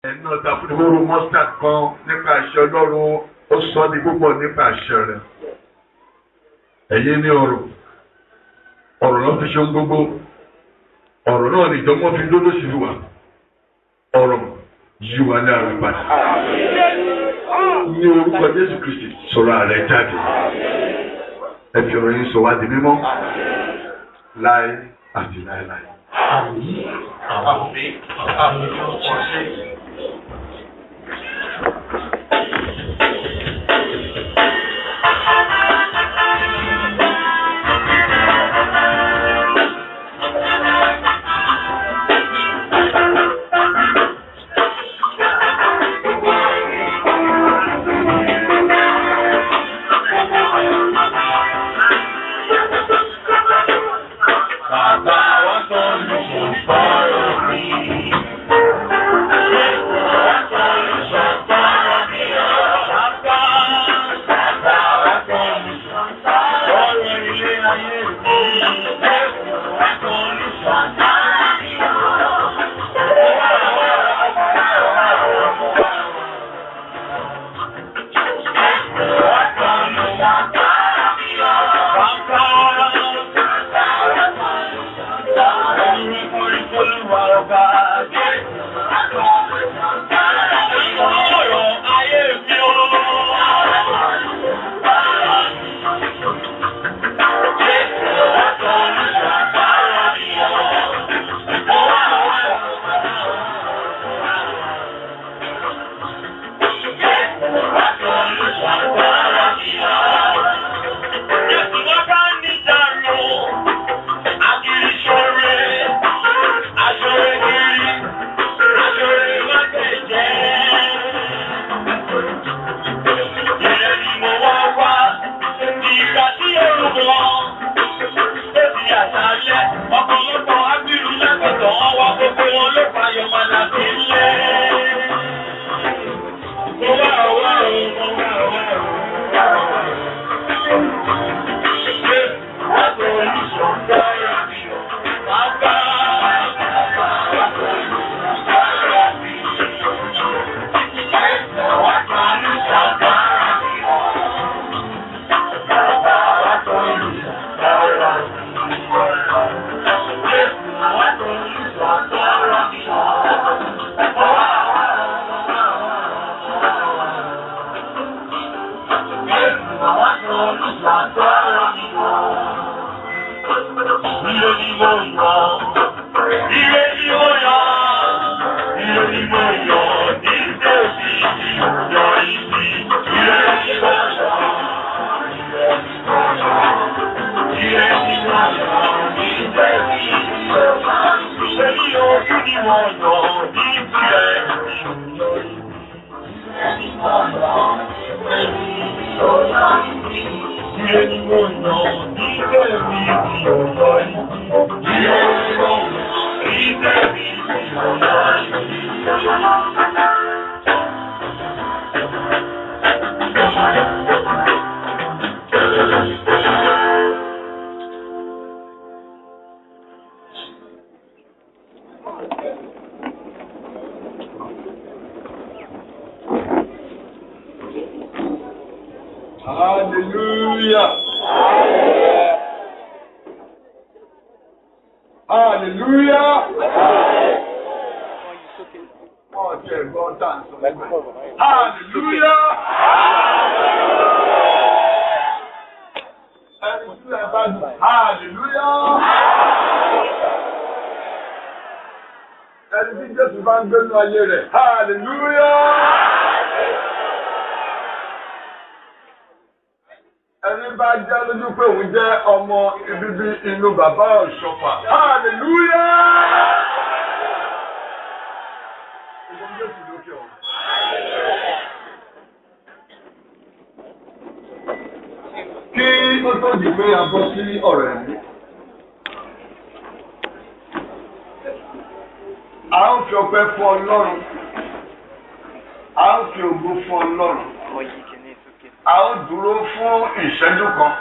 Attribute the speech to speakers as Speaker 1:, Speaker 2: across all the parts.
Speaker 1: ẹ̀nà tàbíwòrò mustard kan nípa àṣẹ Ọlọ́run ó sọ ní púpọ̀ nípa àṣẹ rẹ̀. Ẹ̀yin ní ọ̀rọ̀ náà fi ṣe ń gbogbo ọ̀rọ̀ náà ní ìjọmọ́ fi dúró sí wa ọ̀rọ̀ yí wa ní ara padà. Ní orúkọ Jésù Kristi sọ̀rọ̀ ààrẹ jáde. Ẹ fi ọ̀rọ̀ yín sọ wá di mímọ́ láé àti láéláé.
Speaker 2: Àmín. Àmín. Àmín.
Speaker 1: Hallelujah. Hallelujah. Hallelujah. Hallelujah. Ẹni tí Jésù bá ń gbé nínú ayé rẹ̀. Hallelujah. Ẹni bá jẹ́ lójú pé òun jẹ́ ọmọ bíbí inú bàbá Ọ̀ṣọ́fà. Hallelujah. Ìgbọ́n Jésù lókè ọ̀run. Kí ó tó di pé a bọ́ sí ọ̀rọ̀ ẹ̀mí. A ń fi ọpẹ́ fún Ọlọ́run. A ń fi ògo fún Ọlọ́run. A ó dúró fún ìṣẹ́jú kan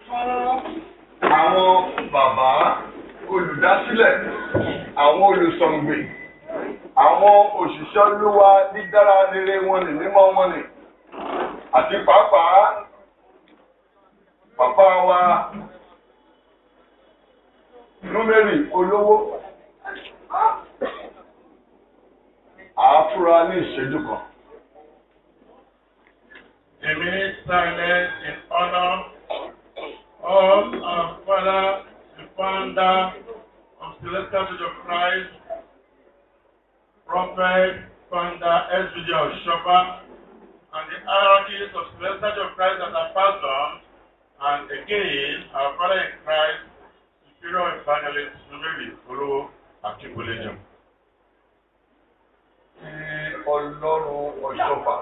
Speaker 1: fún àwọn bàbá olùdásílẹ̀, àwọn olùsọ̀ǹgbè, àwọn òṣìṣẹ́ Olúwa dídára rere wọn ní mímọ́ wọn ní àti pàápàá bàbá wa Númérì olówó àáfúra ní ìṣẹ́jú kan.
Speaker 2: The minute silence in honor of our Father, the founder of Celestial Church of Christ, Prophet, founder SVJ Oshofa, and the hierarchies of Celestial Church of Christ that are passed on, and again, our Father in Christ, Superior Evangelist Númérì olówó Akínkúnlé.
Speaker 1: Ọlọ́run Ọ̀ṣọ́fà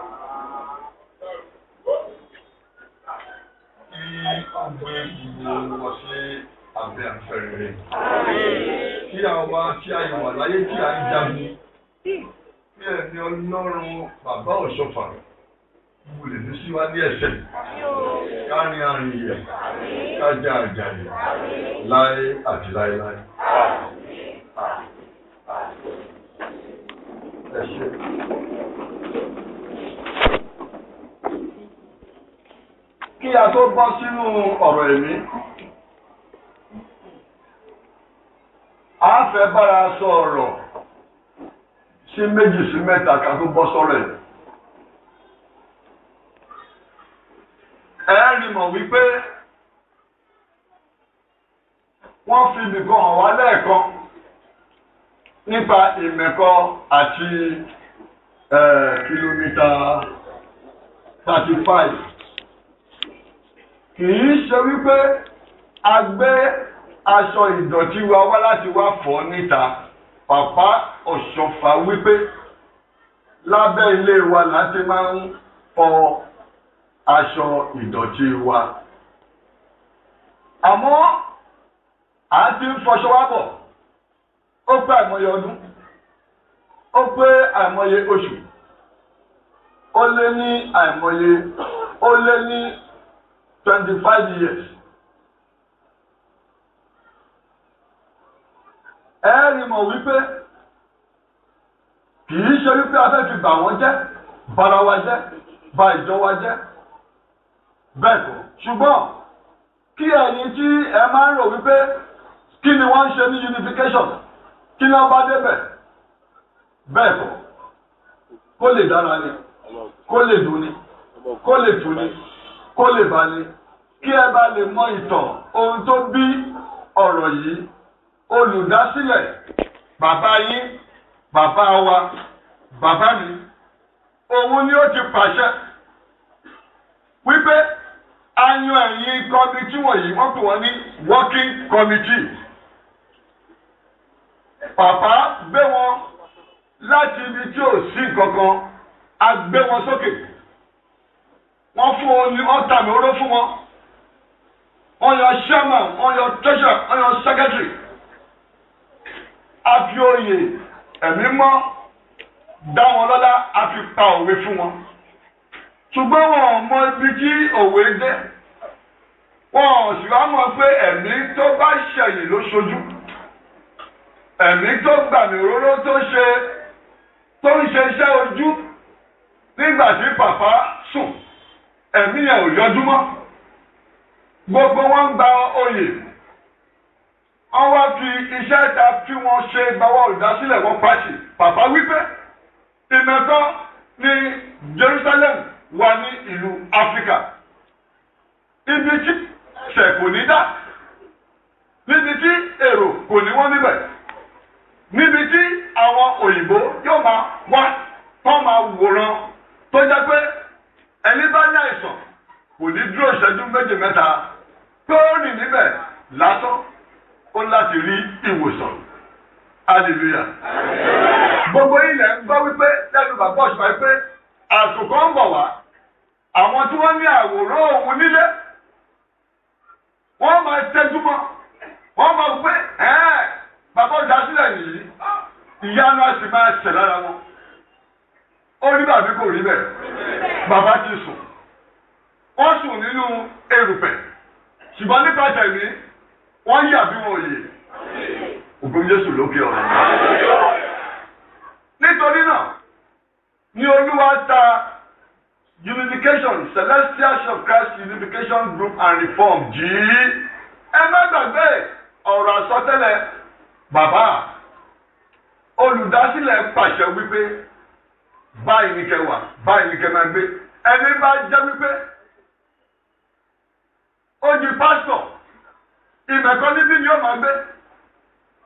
Speaker 1: kí ó gbé gbogbo wọn sí abẹ́ àfẹ́rẹ́ kí àwa tí a yàn wà láyé tí a ń jagun kí ẹ̀mí Ọlọ́run bàbá Ọ̀ṣọ́fà wulẹ̀ ní sí wa ní ẹsẹ̀ kárin àrìn yẹ kájà àjàyè láyé àti láéláé. Kí a tó bọ́ sínú ọ̀rọ̀ ẹ̀mí, a fẹ́ bára sọ ọ̀rọ̀ sí méjì sí mẹ́ta ká tó bọ́ sọ́rọ̀ ẹ̀. Ẹ rí mọ̀ wípé wọ́n fi ibìkan hàn wá lẹ́ẹ̀kan nípa ìmẹ̀kọ àti kìlómítà 35. Kìí ṣe wípé a gbé aṣọ ìdọ̀tí wa wá láti wá fọ̀ níta. Bàbá Ọ̀ṣọ́fà wípé lábẹ́ ilé wa láti máa ń fọ aṣọ ìdọ̀tí wa. Àmọ́ a ti ń fọṣọ wá bọ̀. Ó pé àìmọye ọdún, ó pé àìmọye oṣù, ó lé ní 25 years. Ẹ rí mọ̀ wípé kìí ṣe wípé a fẹ́ fi bà wọ́n jẹ́, bara wa jẹ́, bà ìjọ wa jẹ́, bẹ́ẹ̀ kọ́. Ṣùgbọ́n kí ẹ̀yin tí ẹ máa ń rò wípé kí ni wọ́n ń ṣe ní unification, kí náà bá débẹ̀ bẹ́ẹ̀ kọ́, kó lè dára ni, kó lè dùn ni, kó lè tù ni, kó lè bá ni, kí ẹ bá lè mọ ìtàn ohun tó bí ọ̀rọ̀ yìí. Olùdásílẹ̀ bàbá yín, bàbá wa, bàbá mi, òun ni ó ti pàṣẹ wípé a yan ẹ̀yin kọ́mítì wọ̀nyí, wọ́n pè wọ́n ní working committee. Bàbá gbé wọn láti ibi tí ò sí nǹkankan, a gbé wọn sókè. Wọ́n fún wọn ní ọ̀tàmì oró fún wọn. Wọ́n yan chairman, wọ́n yan treasurer, wọ́n yan secretary. A fi oyè ẹ̀mí mọ́ dá wọn lọ́lá, a fi pa òwe fún wọn. Ṣùgbọ́n wọn ò mọ ibi tí òwe dé. Wọn ò sì wá mọ̀ pé ẹ̀mí tó bá ṣẹ̀yìn ló ṣojú. Ẹ̀mí tó gbàmì òróró tó ń ṣe iṣẹ́ ojú nígbà tí bàbá sùn, ẹ̀mí yẹn ò yọjú mọ́. Gbogbo wọn ń gba oyè. Wọ́n wá fi iṣẹ́ ta tí wọ́n ṣe gbawọ́ olùdásílẹ̀ wọn pàṣẹ. Bàbá wípé ìmẹ̀kọ ní Jerusalem wà ní ìlú Áfíríkà. Ibi tí ṣẹ̀ kò ní dá. Níbi tí èrò kò ní wọ́n níbẹ̀. Níbi tí àwọn òyìnbó yóò máa wá tán máa wòran tó jẹ́ pé ẹni bá ní àìsàn kò ní dúró ìṣẹ́jú méje mẹ́ta tó rìn níbẹ̀ lásán ó láti rí ìwòsàn. Hallelujah. Gbogbo ilẹ̀ ń gbọ́ wípé lẹ́nu bàbá Ọ̀ṣọ́fà wípé àsìkò ń bọ̀ wá. Àwọn tí wọ́n ní àwòrán òun nílé wọ́n máa tẹ́jú mọ́. Wọ́n máa wípé bàbá olùdásílẹ̀ yìí ìyanu á sì máa ṣẹ̀ lára wọn. Ó rí bàbí kò rí bẹ́ẹ̀. Bàbá ti sùn. Wọ́n sùn nínú erùpẹ̀. Ṣùgbọ́n nípa tẹ̀mí wọ́n yà bí wọn yè. Ògo Jésù lókè ọ̀run. nítorí náà ní Olúwa ta Unification Celestial Church of Christ Unification Group and Reform jí. Ẹ má gbàgbé ọ̀rọ̀ àsọtẹ́lẹ̀ bàbá olùdásílẹ̀ pàṣẹ wípé báyìí ní kẹwàá báyìí ní kẹ máa gbé. Ẹni bá jẹ́ wípé ó di pásítọ̀ ìmẹ̀kọ́ níbí ni ó máa gbé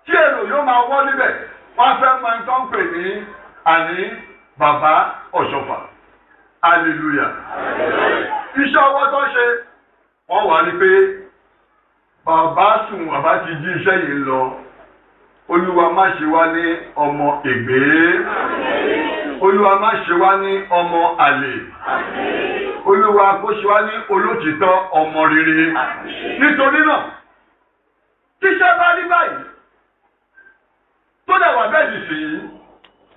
Speaker 1: tí èrò yóò máa wọ́ níbẹ̀ wọ́n fẹ́ máa ń tán pè ní àní bàbá ọ̀ṣọ́fà. Hallelujah. Iṣẹ́ ọwọ́ tó ṣe wọ́n wà ní pé bàbá sùn bàbá ti jí iṣẹ́ yìí lọ. Olúwa má ṣe wá ní ọmọ ègbé. Olúwa má ṣe wá ní ọmọ àlè. Olúwa kó ṣe wá ní olótìtọ́ ọmọ rere. Nítorí náà tíṣẹ́ bá rí báyìí tó dẹ̀ wà bẹ́ẹ̀ dì sí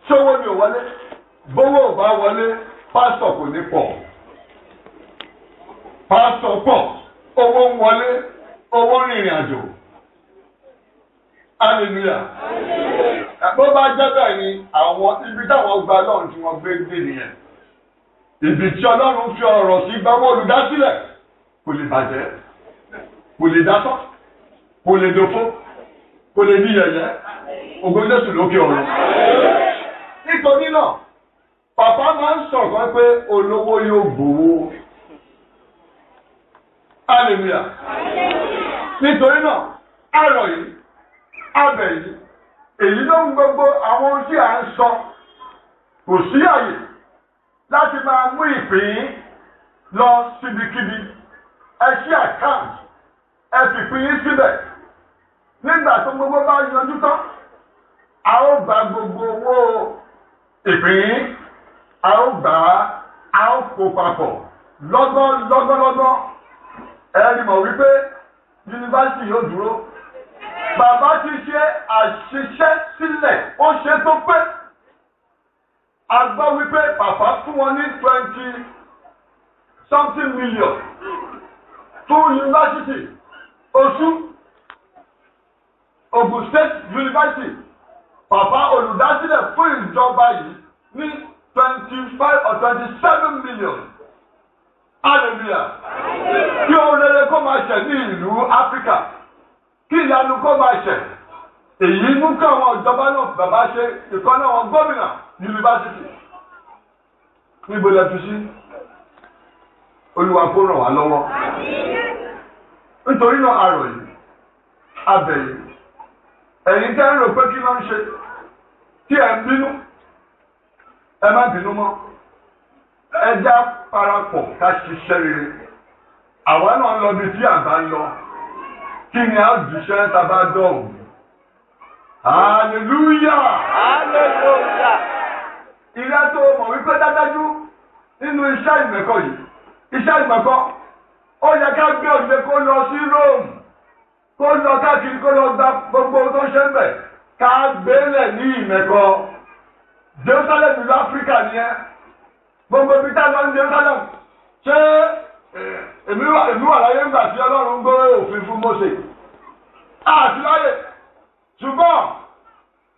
Speaker 1: sówó ni ò wọlé bówó ò bá wọlé pásítọ̀ kò ní pọ̀. Pásítọ̀ pọ̀ owó ń wọlé owó rìnrìn àjò. Hallelujah. Bó bá jẹ́ bẹ́ẹ̀ ni àwọn ibi táwọn gba Ọlọ́run tí wọ́n gbé dé nìyẹn. Ibi tí Ọlọ́run fi ọ̀rọ̀ sí gbàgbọ́ olùdásílẹ̀ kò lè bàjẹ́, kò lè dásán, kò lè dòfó, kò lè ní yẹ̀yẹ́, ògo Jésù lókè ọ̀run. Nítorí náà, bàbá máa ń sọ̀rọ̀ pé olówó yóò gbowó. Hallelujah. Nítorí náà, àrọ̀ yìí, abẹ̀ yìí, èyí ló ń gbogbo àwọn ohun tí à ń sọ. Kò sí àyè láti máa mú ìpín lọ síbikíbi. Ẹ ṣí àkáǹtì, ẹ fìpín yín síbẹ̀. Nígbà tó gbogbo bá yanjú tán, a ó gba gbogbo owó ìpín, a ó gbà á, a ó kó papọ̀ lọ́gán. Ẹni mọ̀ wípé yunifásitì yóò dúró. Bàbá ti ṣe àṣìṣe sílẹ̀, ó ṣe tó pé. A gbọ́ wípé bàbá fún wọn ní 20-something million fún yunifásitì Ọ̀ṣun, Ogun State University. Bàbá olùdásílẹ̀ fún ìjọba yìí ní 25 or 27 million. Hallelujah. Kí ohun rere kó máa ṣẹ̀ ní ìlú Áfíríkà. Kí ìyanu kó máa ṣẹ̀. Èyí mú káwọn ìjọba náà bàbá ṣe ìkànnì àwọn gómìnà yunifásitì. Níbo lẹ fi sí? Olúwa kó ràn wá lọ́wọ́. Nítorí náà àrò yìí, abẹ̀ yìí, ẹ̀yin tẹ́ ń rò pé kí ló ń ṣe? Tí ẹ ń bínú, ẹ má bínú mọ́. Ẹ já parapọ̀ ká ṣiṣẹ́ rere. Àwa náà ń lọ bí tí àgbà ń lọ. Kí ni a jùṣẹ́ tá a bá dọ̀hùn? Hallelujah!
Speaker 3: Hallelujah!
Speaker 1: Ìrẹ́ tó mọ̀ wípé dájájú nínú iṣẹ́ ìmẹ̀kọ yìí. Iṣẹ́ ìmẹ̀kọ, ó yẹ ká gbé òṣìṣẹ́ kó lọ sí Rome. Kó lọ káàkiri kó lọ gba gbogbo tó ṣe ń bẹ̀. Ká gbélẹ̀ ní ìmẹ̀kọ. Jerusalem ìlú Áfíríkà nìyẹn. Gbogbo ibi tá a lọ ní Jerusalem. Ṣé èmi wà láyé ńgbà tí Ọlọ́run gbé òfin fún Mósè? Àti láyé. Ṣùgbọ́n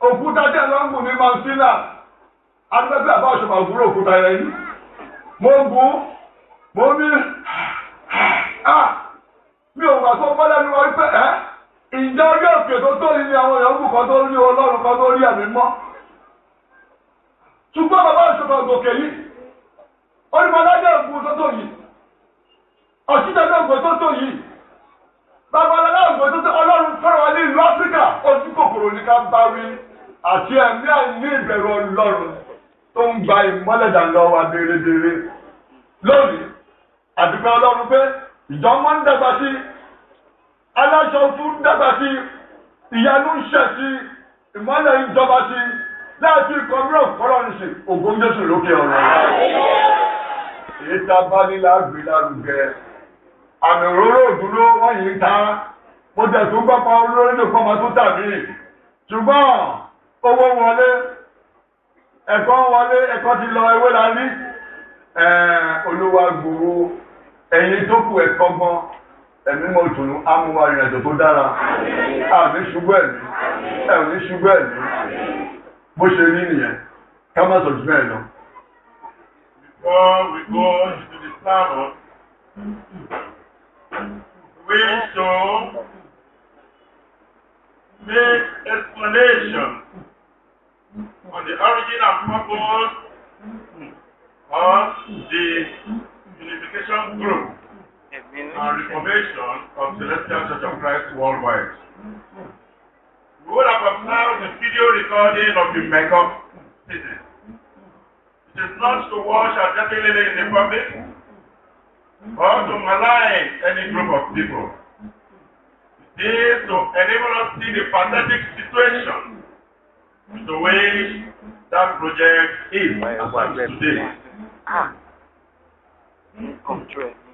Speaker 1: òkúta tí ẹ lọ ń gùn ní Mount Sinai. Adúgbẹ́gbẹ́ àbá òṣùpá òkúrò òkúta ẹ̀rẹ́ yìí. Mo gùn, mo ní mi ò wà tó bọ́ lẹ́nu wọn wípé ìjọ orí òkè tó tó yìí ni àwọn èèyàn kù kan tó rí Ọlọ́run kan tó rí ẹ̀mí mọ́. Ṣùgbọ́n bàbá òṣùpá ògòkè yìí, onímọ̀lájẹ́ ògùn tó tó yìí, ọ̀ṣìṣẹ́ ògùn tó tó yìí, babalọ́lá ògùn tó tó Ọlọ́run fẹ́ràn wá ní ìlú Áfíríkà, ojú kòkòrò ní ká bá wí, àti ẹ̀mí àìní ìbẹ̀rù Ọlọ́run tó ń gba ìmọ́lẹ̀dà lọ wa bérebére. Lónìí, àdúgbò Ọlọ́run pé ìjọ mọ́ ń dàgbà sí, aláṣọ fún dàgbà sí, ìyanu ń ṣẹ̀ sí, ìmọ́lẹ̀ ń jọba sí, láti ikọ̀ mìíràn fọ́lọ́run sí, ògo Jésù lókè ọ̀rọ̀. Èyí tá a bá nílá gbé lárugẹ. Àmì òróró òdúró wọ́n yìí ta. Mo tẹ̀ tó gbọ́ pa olórí nìkan máa tó tàbí. Ṣùgbọ́n owó wọlé, ẹ̀kọ́ wọlé, ẹ̀kọ́ ti lọ ewé la rí. Olúwa gbòòrò ẹ̀yin tó kù ẹ̀kọ́ gbọ́n. Ẹ̀mí mọ̀ tùnú amúwa ìrìnàjò tó dára. Àmì ṣubú ẹ̀mí. Ẹ̀mí ṣubú ẹ̀mí. Bó ṣe rí nìyẹn. ká má sọ jù bẹ́ẹ̀ lọ.
Speaker 2: Before we go into the sermon, we should make explanation on the origin and purpose of the unification group and reformation of Celestial Church of Christ worldwide. We would have observed the video recording of the makeup sitting. It is not to wash or dirty in the public or to malign any group of people. It is to enable us to see the pathetic situation to which that project is today.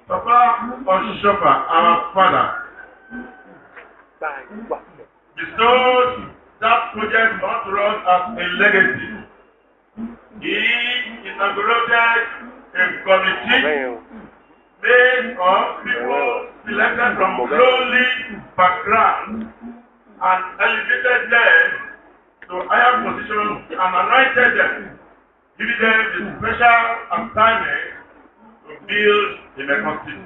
Speaker 2: Papa Oshofa, our father, bestowed that project onto us as a legacy. He inaugurated a committee made of people selected from lowly backgrounds and elevated them to higher positions and anointed them, giving them the special assignment to build the Mekong city.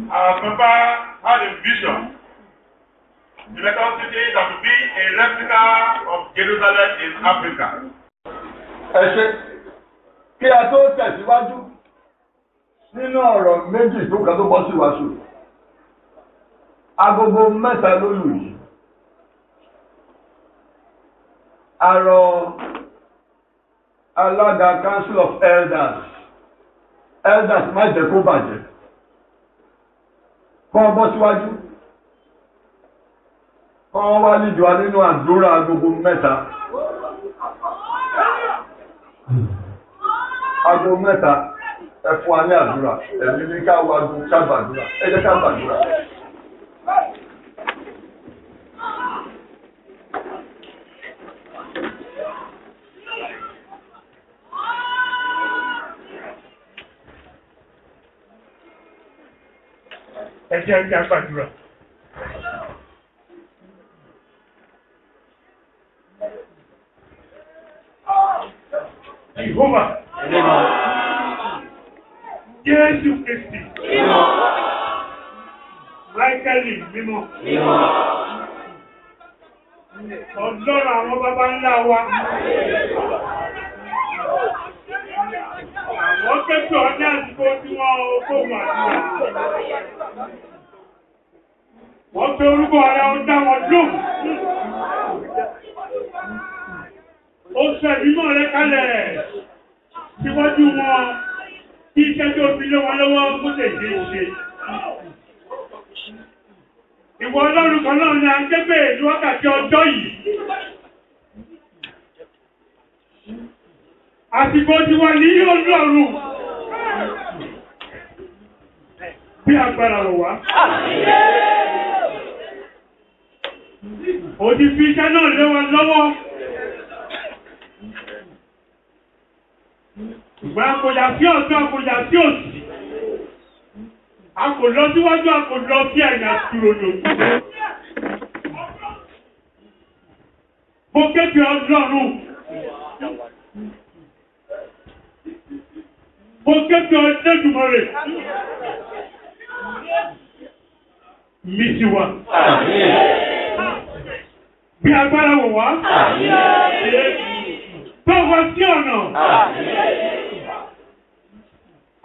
Speaker 2: Our Papa had a vision. The Mekong city that would be a replica of Jerusalem in Africa.
Speaker 1: Ẹ ṣé kí a tó tẹ̀síwájú nínú ọ̀rọ̀ méjì tó kàn tó bọ́ sí wàásù. Agogo 3 ló lù yìí. Àrọ̀ alága Council of Elders má jẹ́ kó bàjẹ́. Kọ́ bọ́ síwájú. Kọ́ wá níjọ́ nínú àdúrà agogo 3. Ago 3 ẹ fún wa ní àdúrà. Ẹ̀mí ní ká wá gun ká gbàdúrà. Ẹ jẹ́ ká gbàdúrà.
Speaker 2: Ẹ jẹ́ ká gbàdúrà. Jehovah, Jésù Kristi, Máíkẹ́lì mímọ́, Ọlọ́run àwọn baba ńlá wa, àwọn kẹ́kọ̀ọ́ ọdún àsìkò tí wọ́n kó wà níwà. Wọ́n pe orúkọ ara ó dá wọn lóhùn. Ó sọ ìbímọ rẹ̀ kalẹ̀ síwájú wọn kí iṣẹ́ tó fi lé wọn lọ́wọ́ kó lè ṣe é ṣe. Ìwọ Ọlọ́run kan náà ni a ń kébè ní wákàtí ọjọ́ yìí. Àsìkò ti wà ní Ọlọ́run bí agbára rọ̀ wá. Ó ti fi iṣẹ́ náà lé wọn lọ́wọ́. Ìgbà àkòyà sí ọ̀tún àkòyà sí òsì. A kò lọ síwájú, a kò lọ sí ẹ̀yà ìrònú. Mo kéde Ọlọ́run. Mo kéde Olódùmarè. Mi sì wà. Bí agbára wò wá. Tọ́wọ́ sí ọ̀nà.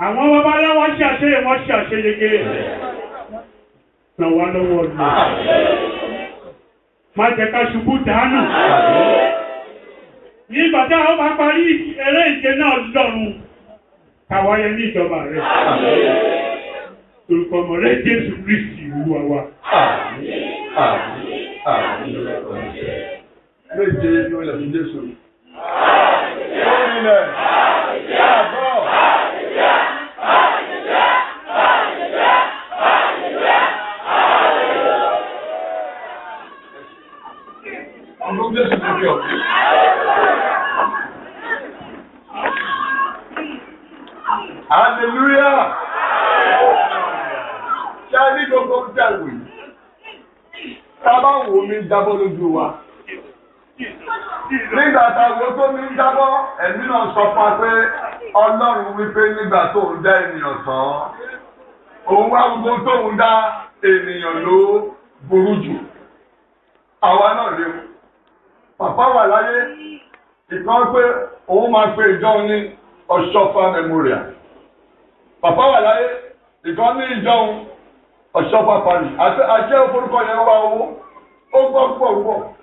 Speaker 2: Àwọn babaláwo ṣe àṣeyẹ wọ́n ṣe àṣeyege. Ràn wá lọ́wọ́ ọdún. Má jẹ́ ká ṣubú dànù. Ní ìgbà tí àwọn bá parí eré ìje náà lọ́run, káwáyé ní ìjọba rẹ̀. Orúkọ ọmọ rẹ̀ Jésù Kristi Olúwa wa.
Speaker 1: Méje ló lè fi Jésù. Hallelujah! Ṣé ní gbogbo ń tẹ̀wé? Tábà wò mí jábọ́ lójú wa. Nígbà táwọn tó mi ń jábọ́, ẹ̀mí náà sọ fún wa pé Ọlọ́run wípé nígbà tó ń dá ènìyàn tán, òun wá gbogbo tó ń dá ènìyàn ló burú jù. Àwa náà lè mú. Bàbá wà láyé, ìkan pé òun máa pe ìjọ ní Ọ̀ṣọ́fà Memorial. Bàbá wà láyé, ìkan ní ìjọ Ọ̀ṣọ́fà Parish. Àṣẹ òforúkọ yẹn wá owó, ó gbọ́ pọ̀.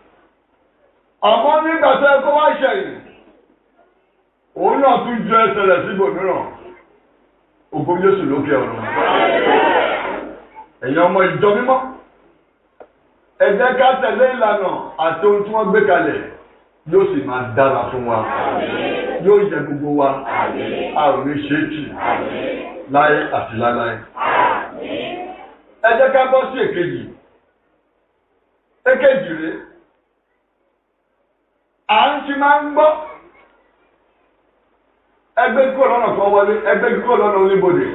Speaker 1: Àmọ́ nígbà tó ẹ kó wá ṣẹ̀yìn, òun náà tún ju ẹsẹ̀ rẹ̀ síbòmíràn. Ògo Jésù lókè ọ̀run. Ẹ̀yin ọmọ ìjọ mímọ́, ẹ jẹ́ ká tẹ̀lé ìlànà àti ohun tí wọ́n gbé kalẹ̀, yóò sì máa dára fún wa. Yóò yẹ gbogbo wa. A ò ní ṣe é tì láyé àti láláyé. Ẹ jẹ́ ká bọ́ sí èkejì. Èkejì rèé. À ń ti máa ń gbọ́ ẹgbẹ́ kúrò lọ́nà kan wọlé, ẹgbẹ́ kúrò lọ́nà oníbodè.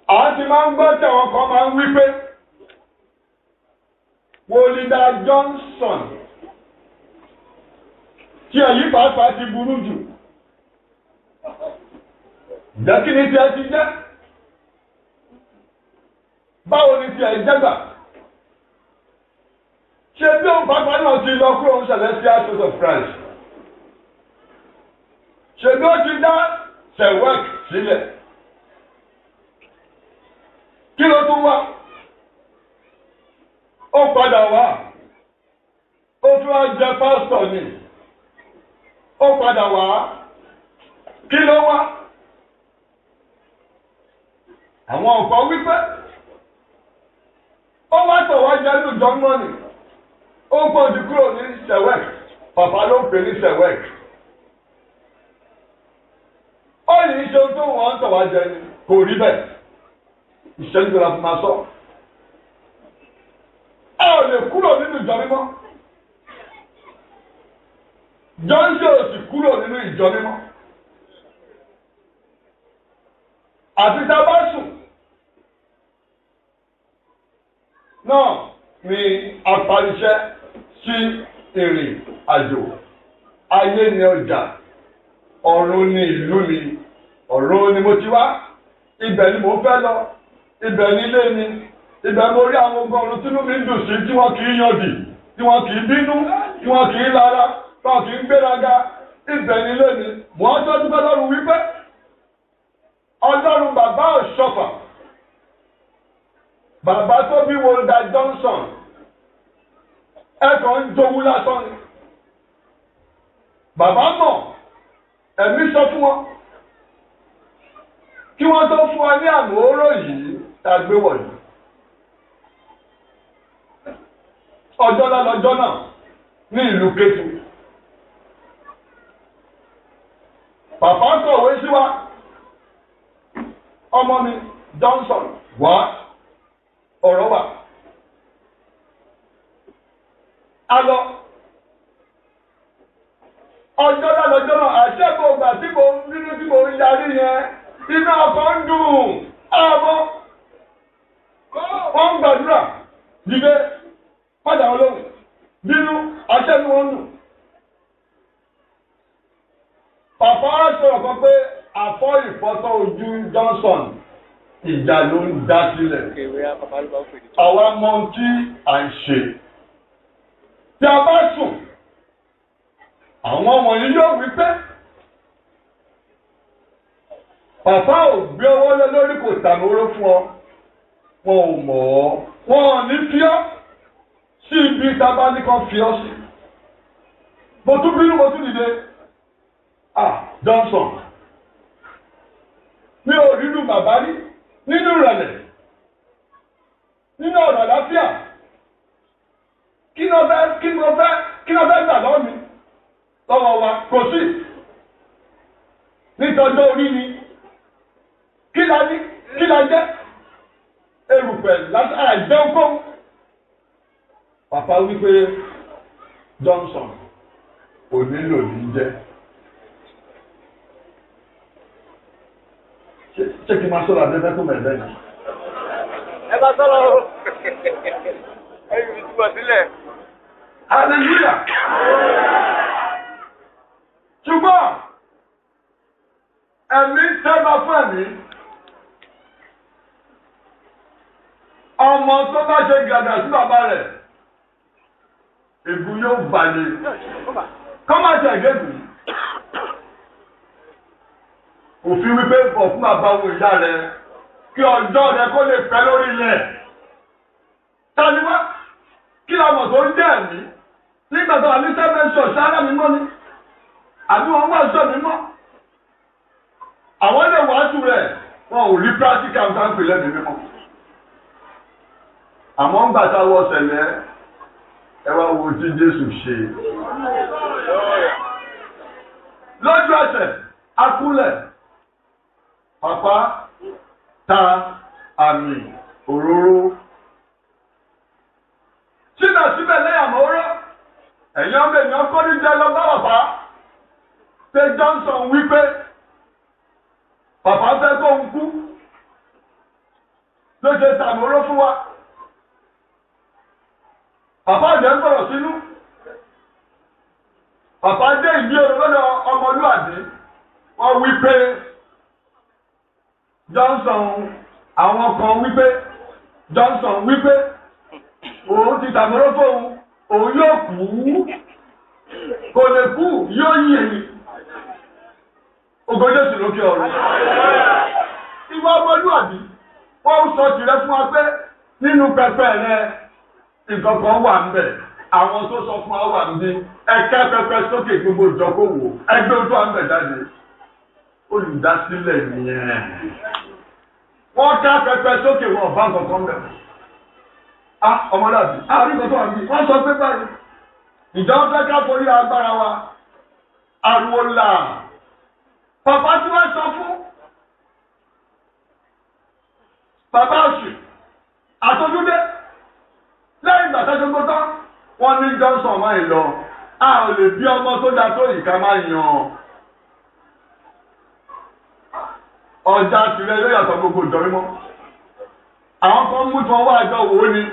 Speaker 1: À ń ti máa ń gbọ́ tí àwọn kan máa ń wí pé Wòlídà Johnson tí èyí pàápàá ti burú jù. Jẹ́ kí ni tí ẹ ti jẹ́? Báwo ni tí ẹ jẹ́ gbà? Ṣé bí òun pàápàá náà ti lọ kúrò ní Celestial Church of Christ? Ṣé bí ó ti dá Sewek sílẹ̀? Kí ló tún wá? Ó padà wá. Ó tún wá jẹ pásítọ̀ ni. Ó padà wá. Kí ló wá? Àwọn ọ̀pọ̀ wípé ó wá tọ̀ wá jẹ́ ní ìjọ mọ́nì. Ó gbọ́dọ̀ kúrò ní Sewek. Bàbá ló ń pè ní Sewek. Ó yìí ṣe tó wọ́n ń tọ̀ wá jẹ ni. Kò rí bẹ́ẹ̀. Ìṣẹ́jú la fi máa sọ. A ò lè kúrò nínú ìjọ mímọ́. Johnson ò sì kúrò nínú ìjọ mímọ́. Àti tá a bá sùn náà ni apàṣẹ sí ìrìn àjò. Ayé ni ọjà, ọ̀run ni ìlú mi, ọ̀run ni mo ti wá, ibẹ̀ ni mo fẹ́ lọ, ibẹ̀ ni ilé mi, ibẹ̀ mo rí àwọn ọgọ́rùn-ún tínú mi ń dùn sí tí wọ́n kì í yànjì, tí wọ́n kì í bínú, tí wọ́n kì í lára, tí wọ́n kì í gbéraga, ibẹ̀ ni ilé mi. Mo ń tọ́jú pé lọ́rùn wípé Ọlọ́run bàbá Ọ̀ṣọ́fà, bàbá tó bí Wòlídà Johnson, ẹ̀kọ́ ń jowú lásán ni. Bàbá mọ̀, ẹ̀mí sọ fún wọn kí wọ́n tó fún wa ní àmì oró yìí tàgbé wọ̀nyí. Ọjọ́ lálọ́jọ́ náà ní ìlú Kétu. Bàbá kọ̀wé sí wa, ọmọ mi Johnson wá ọ̀rọ̀ wà. A lọ. Ọjọ́ lálọ́jọ́ náà àṣẹ́gbò ọgbà tí mo nínú tí mo ń yarí yẹn, iná ọkọ̀ ń dùn ààbọ̀. Wọ́n ń gbàdúrà dìde padà olóhùn bínú àṣẹ́gbò wọn nù. Bàbá sọ̀rọ̀ kan pé àfọ́ ìfọ́tọ̀ ojú Johnson ìjà ló ń dá sílẹ̀. Àwa mọ tí à ń ṣe. Tí a bá sùn, àwọn wọ̀nyí yóò wí pé bàbá ò gbé ọwọ́ lé lórí kò tàmóró fún ọ. Wọn ò mọ̀ ọ́. Wọn ò ní fi ọ́ sí ibi tábà ní kan fi ọ́ sí. Mo tún bínú mo tún dìde. Johnson. Mi ò rírú bàbá rí nínú ìrẹ̀lẹ̀, nínú ọ̀rọ̀ àlàáfíà. Kí ni wọ́n fẹ́ gbà lọ́wọ́ mi? Lọ́wọ́ wa kò sí. Nítọ́jọ́ orí ni. Kí la jẹ́? Erùpẹ̀ àìjẹun kó. Pàpà wípé Johnson ò nílò ní jẹ́. Ṣé kí n máa sọ̀rọ̀ àbẹ́fẹ́ tó mẹ̀lẹ́ ni?
Speaker 3: Ẹ bá sọ̀rọ̀ o. Ẹ yìí túbọ̀ sílẹ̀.
Speaker 1: hallelujah. ṣùgbọ́n ẹ̀mí tẹ́lá fún ẹ̀mí ọmọ tó bá ṣe gàdà sí bàbá rẹ̀ ègún yóò balẹ̀ kọ́mọ̀tì ẹ̀gẹ́gùn òfin wípé bọ̀ fún bàbá wo ìyá rẹ̀ kí ọjọ́ rẹ̀ kó lè pẹ́ lórí ilẹ̀ tani wá kí la mọ̀ tó ń jẹ́ ẹ̀mí nígbà tó wà ní sẹ́fẹ̀nsọ̀ sáárà mímọ́ ni àbí wọn wá sọ mímọ́ àwọn ilé wàásù rẹ̀ wọn ò rí pírátíkà ń sáńpè lẹ́nu mímọ́ àmọ́ ń gbàtà wọ sẹ̀lẹ̀ ẹ wá wo tí Jésù ṣe lójú ẹsẹ̀ akúlẹ̀ pàpà ta àmì òróró síbẹ̀síbẹ̀ lẹ́yìn àmọ́rọ́ ẹ̀yìn ọmọ ènìyàn kọ́ ní jẹ́ lọ bá bàbá pé Johnson wípé bàbá fẹ́ kó ń kú ló ṣe tàmóró fún wa bàbá jẹ́ ń bọ̀rọ̀ sínú bàbá dé ìdí ọ̀rọ̀ lọ́dọ̀ ọmọlúwàbí wọ́n wípé Johnson àwọn kan wípé Johnson wípé òun ti tàmóró fóun òun yóò kú kò lè kú yóò yí èyí ògo Jésù lókè ọ̀run. Ìwà ọmọlúwàbí wọ́n sọ tìrẹ fún wa pé nínú pẹpẹ rẹ nǹkan kan wà ń bẹ̀ àwọn tó sọ fún wa wà ń bí ẹ̀ka pẹpẹ sókè gbogbo ìjọkòwò ẹgbẹ́ ojú àmì jáde olùdásílẹ̀ nìyẹn. Wọ́n ká pẹpẹ sókè wọn bá nǹkan kan bẹ̀. Ọmọlúwàbí àárín kan tó wà ní wọ́n sọ pé báyìí ìjọba fẹ́ ká forí agbára wa ariwo là. Bàbá tí wọ́n sọ fún bàbá òṣì àtọ́júdé lẹ́yìn ìgbà tẹ́jọ́ gbọ́tọ́ wọ́n ní Johnson máa ń lọ a ò lè bí ọmọ tó dá tó ìka máa yàn ọjà tìrẹ ló yàtọ̀ gbogbo ìjọ mímọ́ àwọn kan mú tí wọ́n wá àjọ wò ó ni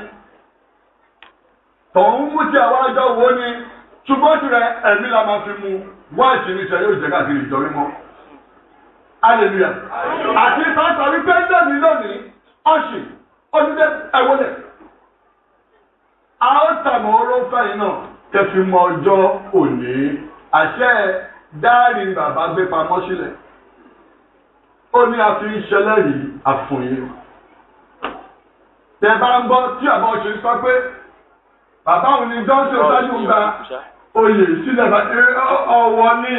Speaker 1: tọ̀hún mú tí àwọn àjọ wò ó ni ṣùgbọ́n tìrẹ ẹ̀mí la máa fi mu wá ìṣiníṣẹ́ yóò jẹ́ káàkiri ìjọ mímọ́. Hallelujah. Àti pásítọ̀ wípé lónìí ọ̀sì ọdúnjẹ́ ẹ̀wọ́lẹ̀. A ó tàmọ̀ oró fẹ́yìn náà kẹfì mọ ọjọ́ òní. Àṣẹ dáàrí bàbá gbé pamọ́ sílẹ̀. Ó ní a fi ń ṣẹlẹ́rìí àfòyín. Tẹ bá ń gbọ́ tí àbá ọ̀sẹ̀ sọ pé bàbá òun ni Johnson ṣáájú ń gba oyè sílẹ̀ ọwọ́ ní.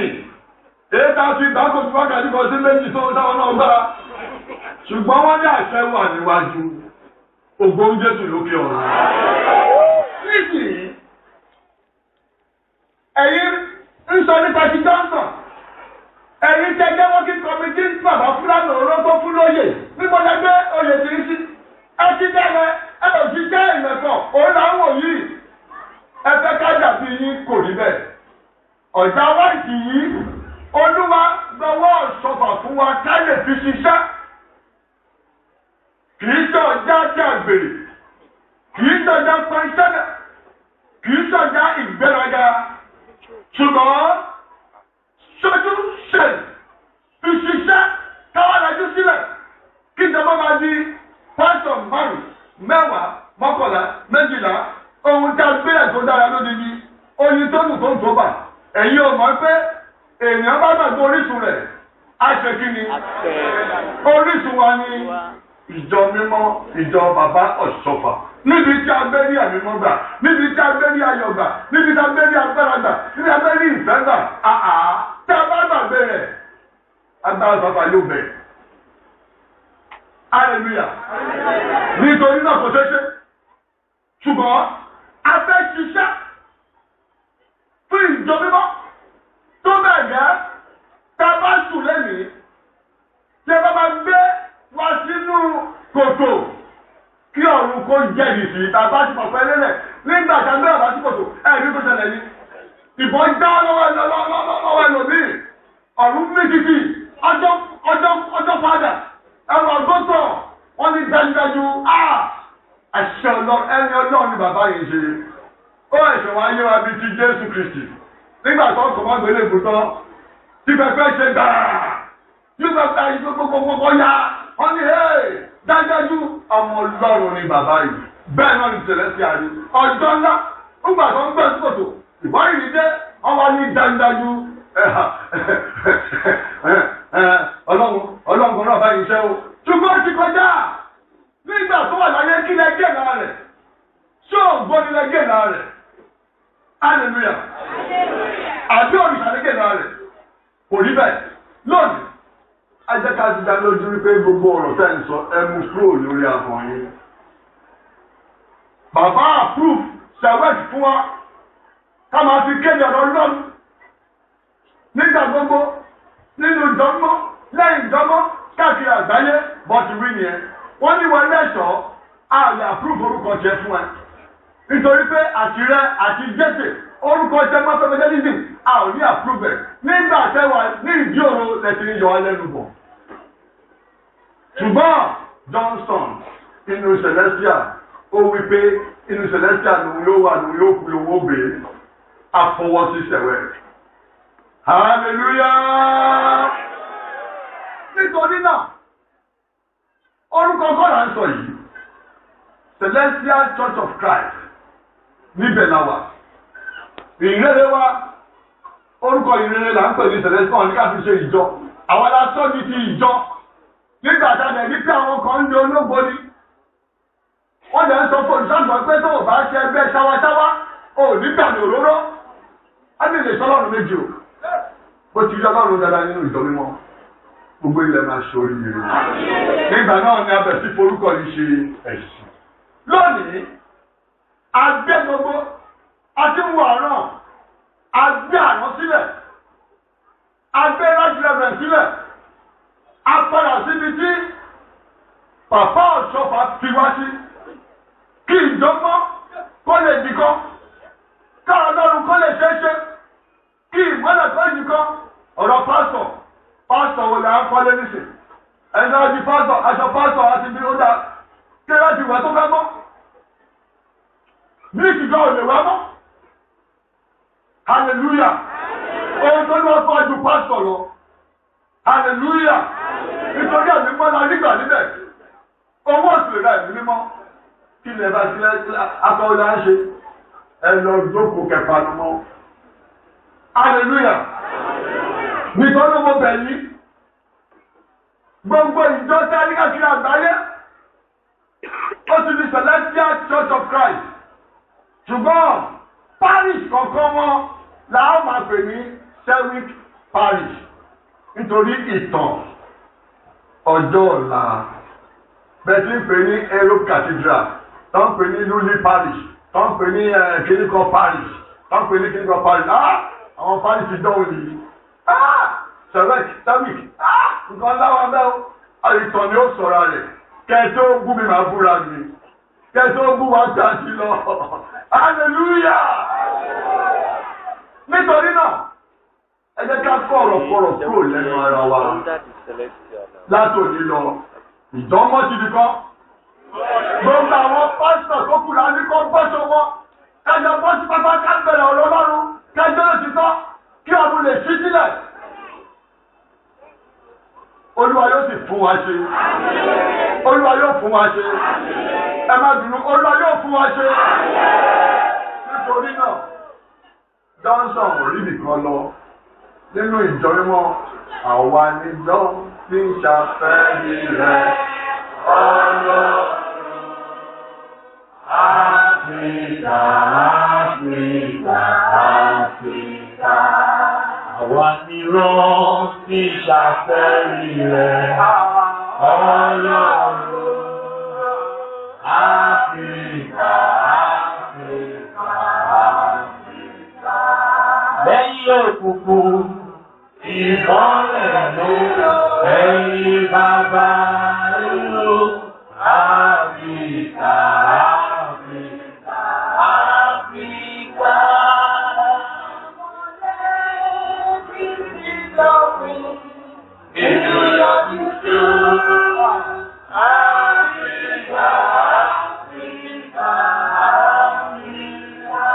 Speaker 1: Èéta fi ìgbàkó fi wákàtí kan sí méjì tó táwọn náà gbára. Ṣùgbọ́n wọ́n ní àṣẹ wà níwájú. Ògo Jésù lókè ọ̀run. Nísìnyí, ẹ̀yin ń sọ nípa ti Johnson. Ẹ̀yin tẹ jẹ́ wọ́n kí kọ́mítì bàbá Fúlàní òró tó fún lóyè. Níbo lẹ gbé oyè tí ń sí? Ẹ ti bẹ̀rẹ̀ ẹ lọ sí jẹ́ ìmẹ̀kọ̀. Òun là ń wò yìí. Ẹ fẹ́ ká dàbí yín kò rí bẹ́ẹ̀. Ọ̀dà wáìtì yìí. Olúwa gbọ́wọ́ ìṣọ̀fà fún wa ká lè fi ṣiṣẹ́. Kìí ṣọ̀já jàgbèrè, kìí ṣọ̀já pàṣẹ́lẹ̀, kìí ṣọ̀já ìgbéraga. Ṣùgbọ́n ṣojú ṣe fi ṣiṣẹ́ káwá lajú sílẹ̀ kí ìjọba máa di pásọ̀ márùn-ún, mẹ́wàá, mọ́kànlá, méjìlá. Ohun tá a gbé ẹ̀ tó dára lódìdí, oyin tó nù tó ń tó bà. Ẹ̀yin ò mọ̀ pé èèyàn bá gbàgbé orísun rẹ̀ á ṣe kí ni? Orísun wa ni ìjọ mímọ́, ìjọ bàbá ọ̀ṣọ́fà. Níbi tí a gbé rí ẹ̀mí mọ́ gbà, níbi tí a gbé rí ayọ̀ gbà, níbi tí a gbé rí agbára gbà, níbi tí a gbé rí ìfẹ́ gbà. Tí a bá gbàgbé rẹ̀, agbára bàbá yóò bẹ̀. Hallelujah. Nítorí náà kò ṣeé ṣe. Ṣùgbọ́n a fẹ́ ṣiṣẹ́ fún ìjọ mímọ́. Tó bẹ́ẹ̀ gẹ́, tá a bá sùn lẹ́nìí, tí a bá máa gbé wá sínú kòtò kí ọ̀run kó jẹ́rìí sí tá a bá ti pọ̀pẹ́ lélẹ̀ nígbà tá a gbé ọ̀bá sí kòtò ẹ̀rí tó ṣẹlẹ̀ ní. Ìbọn já lọ́wọ́ ẹlòmíì, ọ̀run mí títì, ọjọ́ padà, ẹ̀rọ ọgọ́tọ̀, wọ́n ní dájúdájú, àṣẹ ẹni ọlọ́run ni bàbá yìí ṣe. Ó ẹ̀ṣẹ̀ wá yé wa bíi ti Jésù Kristi. Nígbà tó ń kọ̀ mọ́ gbélé ìbùtọ́, tí pẹpẹ ṣe gbàrà, nígbà tá ìlú gbogbo ya, wọ́n ní dájájú ọmọ Ọlọ́run ni bàbá yìí. Bẹ́ẹ̀ náà ni Celestial rí. Ọjọ́ ńlá, nígbà tó ń gbé sòtò, ìwọ́n yìí dé, wọ́n wá ní dájájú. Ọlọ́run kan náà bá yìí ṣe o. Ṣùgbọ́n ti kọjá. Nígbà tó wà láyé kí lẹ gé náà rẹ̀. Ṣé ògbó ni lẹ gé náà rẹ̀? Hallelujah. Àbí òrìṣà lẹ gé náà rẹ̀. Kò rí bẹ́ẹ̀. Lónìí, a jẹ́ ká ti dá lójú wípé gbogbo ọ̀rọ̀ tẹ́ ń sọ ẹ mú kúrò lórí ahọ́n yín. Bàbá approve ṣẹ̀wẹ́ẹ̀tì fún wa. Ká máa fi kéde ọ̀rọ̀ Ọlọ́run. Nígbà gbogbo, nínú ìdánmọ́, lẹ́yìn ìdánmọ́, káàkiri àgbáyé, bọ́ọ̀tì wí nìyẹn. Wọ́n ní wọlé ẹ̀ṣọ́, a lè approve orúkọ jẹ fún ẹ. Nítorí pé àtìrẹ àti Jésè, orúkọ jẹ mọ́tọ́mẹ́tẹ́lísìm, a ò ní approve ẹ̀. Nígbà tẹ́wà ní ìdí òru lẹ́tí ní yọ ọ́ lẹ́nu bọ̀. Ṣùgbọ́n Johnson inú Celestial, ó wí pé inú Celestial lòun yóò wà lòun yóò fi owó bèé. Afọwọ́sí ṣẹ̀wẹ̀. Hallelujah! Nítorí náà, orúkọ kọ́ra ń sọ yìí, Celestial Church of Christ, níbẹ̀ la wà. Ìrere wa, orúkọ ìrere là ń pè ní Celestial ní ká fi ṣe ìjọ. Àwọn aláṣọ ní ti ìjọ. Nígbà tá a lè rí pé àwọn kan ń lo ológo ni. Wọ́n lè ń sọ fún olùsọ́gbọ̀n pé tó o bá ṣe ẹgbẹ́ ṣáwáṣáwá, o ò ní gbàgbé òróró. A ní lè sọ Ọlọ́run méjì o. Bó ti rí Ọlọ́run dáadáa nínú ìjọ mímọ́, gbogbo ilẹ̀ máa ṣe oríire. Nígbà náà ni a bẹ̀ sí forúkọ yìí ṣe ẹ̀sìn. Lónìí, a gbé gbogbo, a ti ń wọ àrán, a gbé àrán sílẹ̀, a gbé rẹ́sìlẹ̀bẹ̀ sílẹ̀, a padà síbi tí Pàpá Ọ̀ṣọ́fà fi wá sí. Kí ìjọba kó lè dìkan, káà Ọlọ́run kó lè ṣeéṣe, kí ìmọ́lẹ̀ kó dìkan, ọ̀rọ̀ pásítọ̀ wo là ń kọ́lé nísìn. Ẹni ọdí pásítọ̀, aṣọ pásítọ̀ àti bí ó dá, kí láti wà tó fẹ́ mọ́. Ní ìṣìjọ́ ò lè wá mọ́. Hallelujah. Ohun tó lọ́ fọ́ ju pásítọ̀ lọ. Hallelujah. Nítorí ẹ̀mí mọ́lá nígbà níbẹ̀. Owó òsì rẹ̀ ẹ̀mí mímọ́. Kí lè bá sílẹ̀ akọ̀wé ń ṣe? Ẹ lọ jókòó kẹfà ló mọ́. Hallelujah. Nítorí mo bẹ̀ yí. Gbogbo ìjọ tí káàkiri àgbáyé. Ó ti di Celestial Church of Christ. Ṣùgbọ́n parish kọ̀ọ̀kan wọn làá máa pè ní Selwick Parish. Nítorí ìtàn ọjọ́ ọ̀la. Bẹ́ẹ̀ tí ń pè ní Ero Cathedral, tó ń pè ní Luli Parish, tó ń pè ní Kíníkọ Parish, tó ń pè ní Kíníkọ Parish. Àwọn parish ti dánwò nìyí. Selwick, nǹkan láwọn bẹ́ẹ̀ o. Ìtàn ni ó sọ̀rọ̀ rẹ̀. Kẹ́ẹ̀tọ́ gún mi máa búra mi. Kẹ́ẹ̀tọ́ gún wa jáde lọ. Hallelujah! Nítorí náà, ẹ jẹ́ ká kọ́ ọ̀rọ̀ kúrò lẹ́nu ara wa. Látòní lọ, ìjọ́mọ́ ti di kọ́. Gbogbo àwọn pásítọ̀ tó kù láti kọ́ gbọ́sọ wọn. Kájọ bọ́ sí pápá ká bẹ̀rẹ̀ ọ̀rọ̀ Ọlọ́run. Kájọ ló ti tọ́ kí ọdún lè ṣí sílẹ̀. Olúwa yóò sì fún wa ṣe. Olúwa yóò fún wa ṣe. Ẹ má bínú, Olúwa yóò fún wa ṣe. Nítorí náà, Johnson ò rí nìkan lọ. Nínú ìjọ mímọ́, àwa níjọ tí ń ṣàfẹ́rí rẹ̀. Ọlọ́run, Áfíríkà, Áfíríkà, Áfíríkà. Àwa níran tí ń ṣàfẹ́rí rẹ̀. Ọlọ́run, Áfíríkà, Áfíríkà, Áfíríkà. Lẹ́yìn òkùnkùn, ìmọ́lẹ̀ ló ẹ̀yìn bàbá ló. Áfíríkà, Áfíríkà, Áfíríkà. Inú yọjú tó. Áfíríkà, Áfíríkà, Áfíríkà.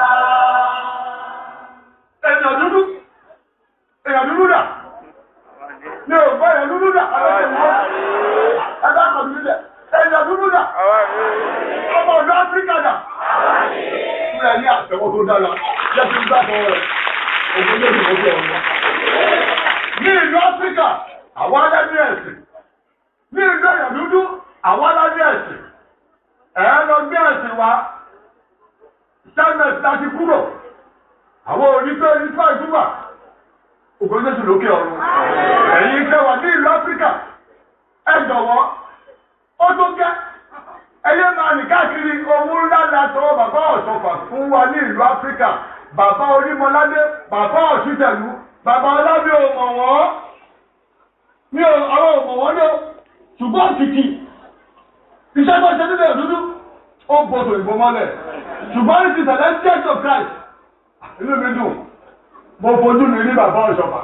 Speaker 1: àtẹ̀wọ́ tó dára jẹ́ kí n gbàgbọ́ rẹ̀ ògùn lórí ìwọ́jọ́ ọ̀run. Ní ìlú Áfíríkà, àwọn aládé ẹ̀sìn. Ní ìlú èèyàn dúdú, àwọn aládé ẹ̀sìn. Lọ gbé ẹ̀sìn wa. Sẹ́mẹ̀sì láti kúrò. Àwọn onígbé nípa ìdúgbà. Ògùn Jésù lókè ọ̀run. Ẹ̀yin kẹwàá ní ìlú Áfíríkà. Ẹ jọ̀wọ́, ó tó gẹ́. Ẹyẹ máa nì káàkiri owó ńlá látọwọ́ bàbá Ọ̀ṣọ́fà fún wa ní ìlú Áfíríkà. Bàbá Orímọládé, bàbá Ọ̀ṣútẹ̀lú, bàbá Ọlábí ò mọ̀ wọ́n. Mi ò àwọn ò mọ̀ wọ́n lọ. Ṣùgbọ́n kìkì. Iṣẹ́ tó ṣe nílẹ̀ dúdú. Ó bọ̀dọ̀ ìbò mọ́lẹ̀. Ṣùgbọ́n ní ti tẹ̀lé Church of Christ. Inú mi dùn. Mo fojú mi ní bàbá Ọ̀ṣọ́fà.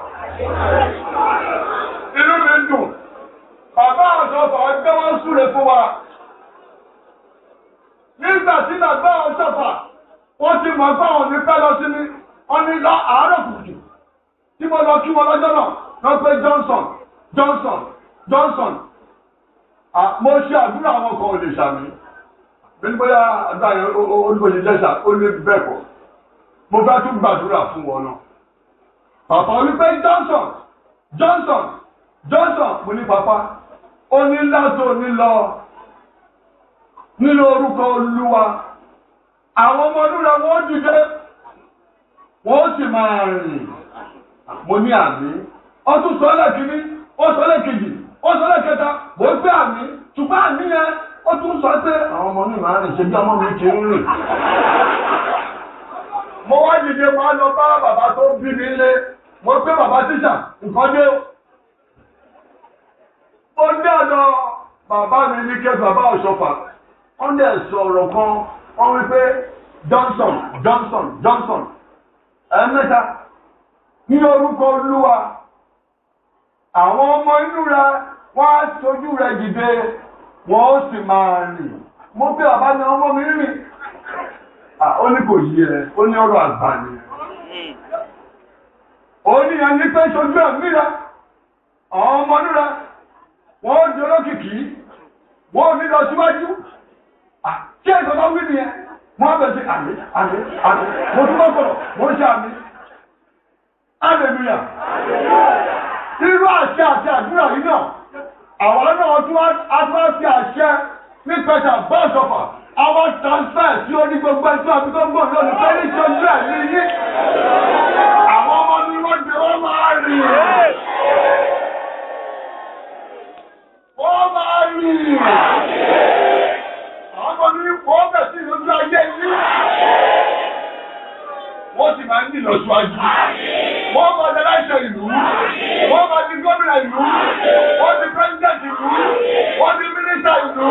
Speaker 1: Inú mi dùn. Bàbá Ọ̀ṣọ́fà ọjọ́ wọn súre fún wa. Nígbà tí bàbá Ọ̀ṣọ́fà wọ́n ti mọ̀ fáwọn ní pẹ́ lọ sí mi, wọ́n ní lọ àárọ̀ kùtù. Tí mo lọ kí wọn lọ́jọ́ náà, wọ́n pé Johnson. Mo ṣe àdúrà àwọn kan ò lè ṣàmì. Bẹ́ẹ̀ni bóyá àdúrà yẹn olùkọ́ni jẹ́sà ó lé bẹ́ẹ̀ kọ́. Mo fẹ́ tún gbàdúrà fún wọn náà. Bàbá wípé Johnson, mo ní pàpá, ó ní látò ní lọ. Nínú orúkọ Olúwa, àwọn ọmọ olúra wọ́n dìde, wọ́n sì máa rìn. Mo ní àmì. Ó tún sọ lẹ́kìíní, ó sọ lẹ́kejì, ó sọ lẹ́kẹta, mo gbé àmì. Ṣùgbọ́n àmì yẹn, ó tún sọ pé àwọn ọmọ mi máa rìn ṣe bí ọmọ mi kì í rìn. Mo wá dìde máa lọ bá bàbá tó bí mi lé. Mo gbé bàbá tíṣà, nǹkan dé. Ó dé ọ̀dọ̀ bàbá mi ní kí bàbá Ọ̀ṣọ́fà. Wọ́n dẹ̀ sọ̀rọ̀ kan, wọ́n wí pé Johnson. Ẹ̀mẹ́ta, ní orúkọ Olúwa, àwọn ọmọ inú rẹ̀ wọ́n á tójú rẹ̀ dìde, wọ́n ó sì máa rìn. Mo bí bàbá ní ọmọ mi rìn. Ó ní kò yí ẹ, ó ní ọ̀rọ̀ àgbà ni. Ó ní ẹni pé ṣojú ẹ̀mí rẹ̀, àwọn ọmọ inú rẹ̀, wọ́n ó di olókìkí, wọ́n ò ní lọ síwájú. Kí ẹ̀sọ́ bá wí ni ẹ? Wọ́n bẹ̀ sí àmì. Mo tún bọ́ sọ̀rọ̀, mo ṣe àmì. Hallelujah. Irú àṣẹ àti àdúrà yìí náà, àwọn náà tún á fi àṣẹ ní pẹ̀sà bọ́ọ̀sọ̀fà. Àwọn transfer sí orí gbogbo ẹ̀sọ́ àbí tó ń gbọ́ lónìí pé ní ṣojú ẹ̀ ní yí. Àwọn ọmọ ní wọ́n jẹ́ wọ́n máa rìn. Wọ́n máa rìn. Àwọn ní wọ́n bẹ̀ sí ìlú ayé yìí. Wọ́n sì máa ń ní ìlọsíwájú. Wọ́n máa jẹ láìsẹ̀ ìlú. Wọ́n máa di gómìnà ìlú. Wọ́n di pẹ́sidẹ̀ntì ìlú. Wọ́n di mínísítà ìlú.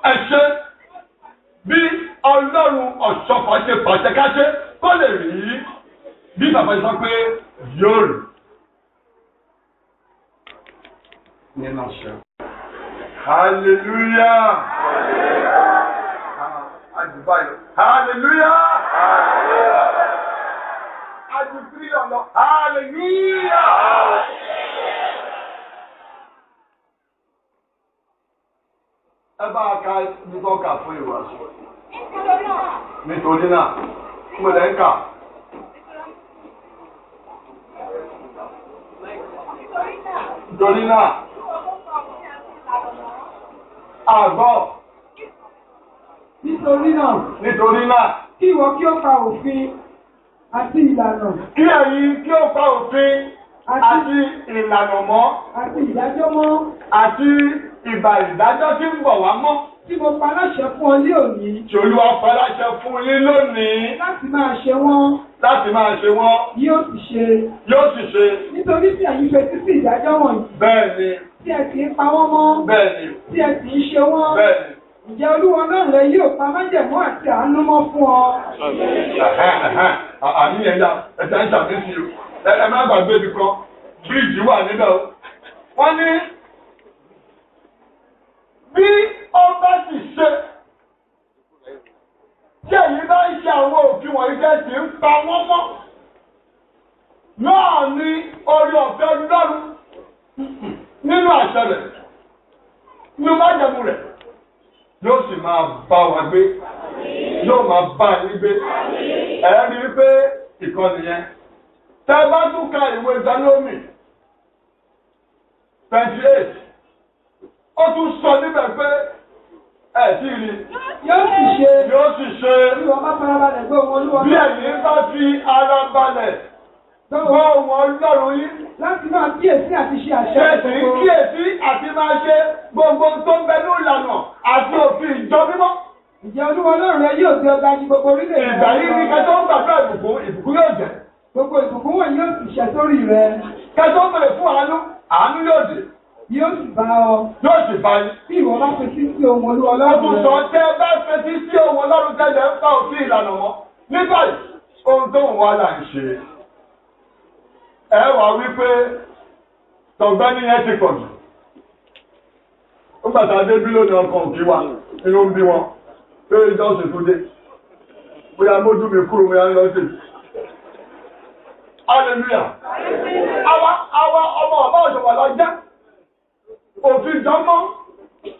Speaker 1: Ẹ ṣe bí Ọlọ́run Ọ̀ṣọ́fà ṣe pàṣẹ káṣe kó lè rí bí bàbá sọ pé yóò rí. Nínú ọ̀ṣẹ́. Hallelujah. Hallelujah. Hallelujah. Ẹ bá ka nígbà ọkà fún ìwàásù. Nítorí náà, mo lè ń kà. Nítorí náà, àgbọ̀. Nítorí náà,
Speaker 4: kí ìwọ kí ó pa òfin àti ìlànà.
Speaker 1: Kí ẹ̀yin kí ó pa òfin àti ìlànà mọ́.
Speaker 4: Àti ìdájọ́ mọ́.
Speaker 1: Àti ìgbà ìdájọ́ tí ń bọ̀ wá mọ́.
Speaker 4: Tí mo pa láṣẹ fún ọ ní òní.
Speaker 1: Tí Olúwa pa láṣẹ fún yín lónìí.
Speaker 4: Láti máa ṣe wọ́n.
Speaker 1: Láti máa ṣe wọ́n.
Speaker 4: Yóò sì ṣe.
Speaker 1: Yóò sì ṣe.
Speaker 4: Nítorí tí ẹ̀yin fetí sí ìdájọ́ wọ̀nyí.
Speaker 1: Bẹ́ẹ̀ni.
Speaker 4: Tí ẹ sì ń pa wọ́n mọ́.
Speaker 1: Bẹ́ẹ̀ni.
Speaker 4: Tí ẹ sì ń ṣe wọ́n.
Speaker 1: Bẹ́ẹ̀ni.
Speaker 4: Ǹjẹ́ Olúwa náà rẹ yóò pa májẹ̀mú àti àánú mọ́ fún ọ?
Speaker 1: Àní ẹ̀yà ẹ̀sẹ̀ ń ṣàfihàn o. Ẹ má gbàgbé ibi kan. Bíríìjì wà níbẹ̀ o. Wọ́n ní bí ọba sì ṣe tí èyí bá ń ṣe àwọn òfin wọ̀nyí jẹ́ sì ń pa wọ́n mọ́. Náà ni orí ọ̀fẹ́ Ọlọ́run nínú àṣẹ rẹ̀, nínú májẹ̀mú rẹ̀.
Speaker 5: yóò sì máa bá wa gbé yóò máa bá yín gbé ẹ rí i pé ìkànnì yẹn tẹ́ bá tún ka ìwé Zárómì 28 ó tún sọ níbẹ̀ pé ẹ sì rí yóò sì ṣe bí ẹ̀yin bá fi ara balẹ̀ gbọ́ wọn lọ́rùn yín
Speaker 4: láti máa kíyèsí àti ṣe àṣẹ
Speaker 5: gbogbo kíyèsí àti máa ṣe gbogbo tó ń bẹ ní ìlànà àti òfin ìjọ mímọ́.
Speaker 4: Ǹjẹ́ Olúwa Ọlọ́run rẹ yóò gbé ọba ní gbogbo orílẹ̀-èdè?
Speaker 5: Ìgbà yìí ni kẹtọ́ ń gbàgbọ́ ìbùkún yóò jẹ́.
Speaker 4: Gbogbo ìbùkún wọn yóò sì ṣẹ sórí rẹ.
Speaker 5: Kẹtọ́ ń bèrè fún àánú yóò dé.
Speaker 4: Yóò sì bá ọ.
Speaker 5: Yóò sì bá yín.
Speaker 4: Bí ìwọ bá fetí sí ohun Olúwa Ọlọ́run rẹ.
Speaker 5: Ó tún sọ tẹ́ bá fetí sí ohun Ọlọ́run tẹ́lẹ̀ ń fa òfin ìlànà wọn. Nígbà yìí, ohun tó ń wá là ń ṣe. Ẹ wà wípé tọ̀gbẹ́ni yẹn ti pọ̀ jù. Ó gbàtà dé bí lónìí ọkàn òkè wa, inú ń bí wọn. Pé ìjọsìn tó dé. Bóyá mójú mi kúrò bóyá ń lọ sí. Hallelujah. Àwa ọmọ ọba òṣèwà lọ jẹ́. Òfin jọmọ́.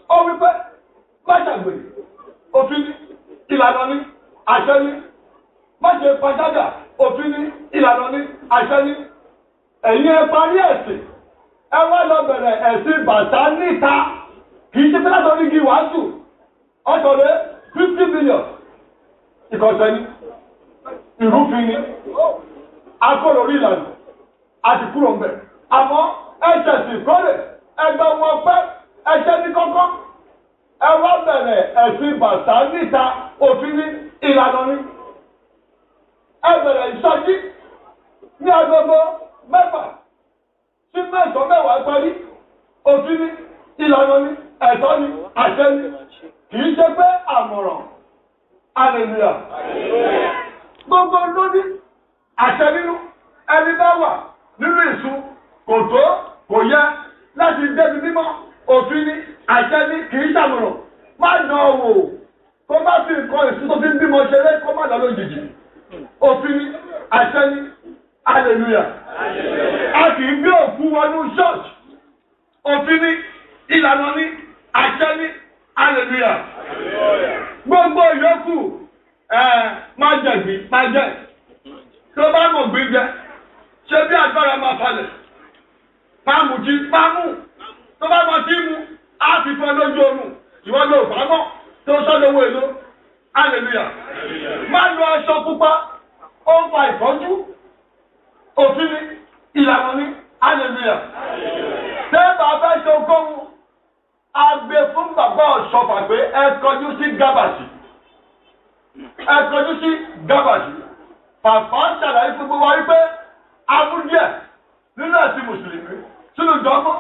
Speaker 5: Ó wípé má ṣàgbèrè. Òfin ní ìlànà ní àṣẹ ní. Má ṣe pàjágà. Òfin ní ìlànà ní àṣẹ ní. Ẹ̀yin ẹ parí ẹ̀sìn. Ẹ wá lọ bẹ̀rẹ̀ ẹ̀sìn bàtà níta. Kì í ṣe pé látọ̀ ní igi wàásù. Ọ̀tọ̀lẹ́ 50 billion. Ìkọ̀sẹ̀ ni. Ìrúfin ni. Akọ̀rọ̀ orí ìlànà. A ti kúrò ń bẹ̀. Àmọ́ ẹ̀ṣẹ̀ sì kọ́lẹ̀. Ẹgbẹ́ wọn pẹ́. Ẹ̀ṣẹ̀ ní kọ́kọ́. Ẹ wá bẹ̀rẹ̀ ẹ̀sìn bàtà níta. Òfin ní ìlànà ni. Ẹ bẹ̀rẹ̀ ìsọjí ní agogo 6 sí 9 parí. Òfin ní ìlànà ni ẹ̀tọ́ ni àṣẹ ni. Kìí ṣe pé àmọ̀ràn. Hallelujah. Gbogbo lóní àṣẹ nínú ẹni bá wà nínú ìsun kò tó kò yẹ láti débi mímọ́. Òfin ni àṣẹ ni kìí ṣàmọ̀ràn. Má dán wò kó má fi nǹkan ìsun tó fi ń bímọ ṣeré kó má dá lójijì. Òfin ni àṣẹ ni. Hallelujah. A kìí gbé òkú wọnú ṣọ́ọ̀ṣì. Òfin ni ìlànà ni àṣẹ ni. Hallelujah. Gbogbo yòókù má jẹ̀bi má jẹ́. Tó bá mọ̀ gbé jẹ, ṣe bí agbára máa falẹ̀. Máa mú jí máa mú. Tó bá mọ̀ tí mú, á fi fọ́ lójú oorun. Ìwọ́n ló bá mọ̀ tó sọ́dọ̀wọ́ èlò. Hallelujah. Má lo aṣọ pupa, ó ń fa ìfọ́jú. Òfin ni, ìlànà ni. Hallelujah. Tẹ́ẹ̀bà fẹ́ ṣe okòwò. A gbé fún bàbá ọ̀ṣọ́fà pé ẹ kọjú sí gábàsì. Ẹ kọjú sí gábàsì. Bàbá ṣàlàyé fún gbogbo wa wípé amúdíẹ̀ nínú ẹ̀sìn Mùsùlùmí sínú ìjọmọ́.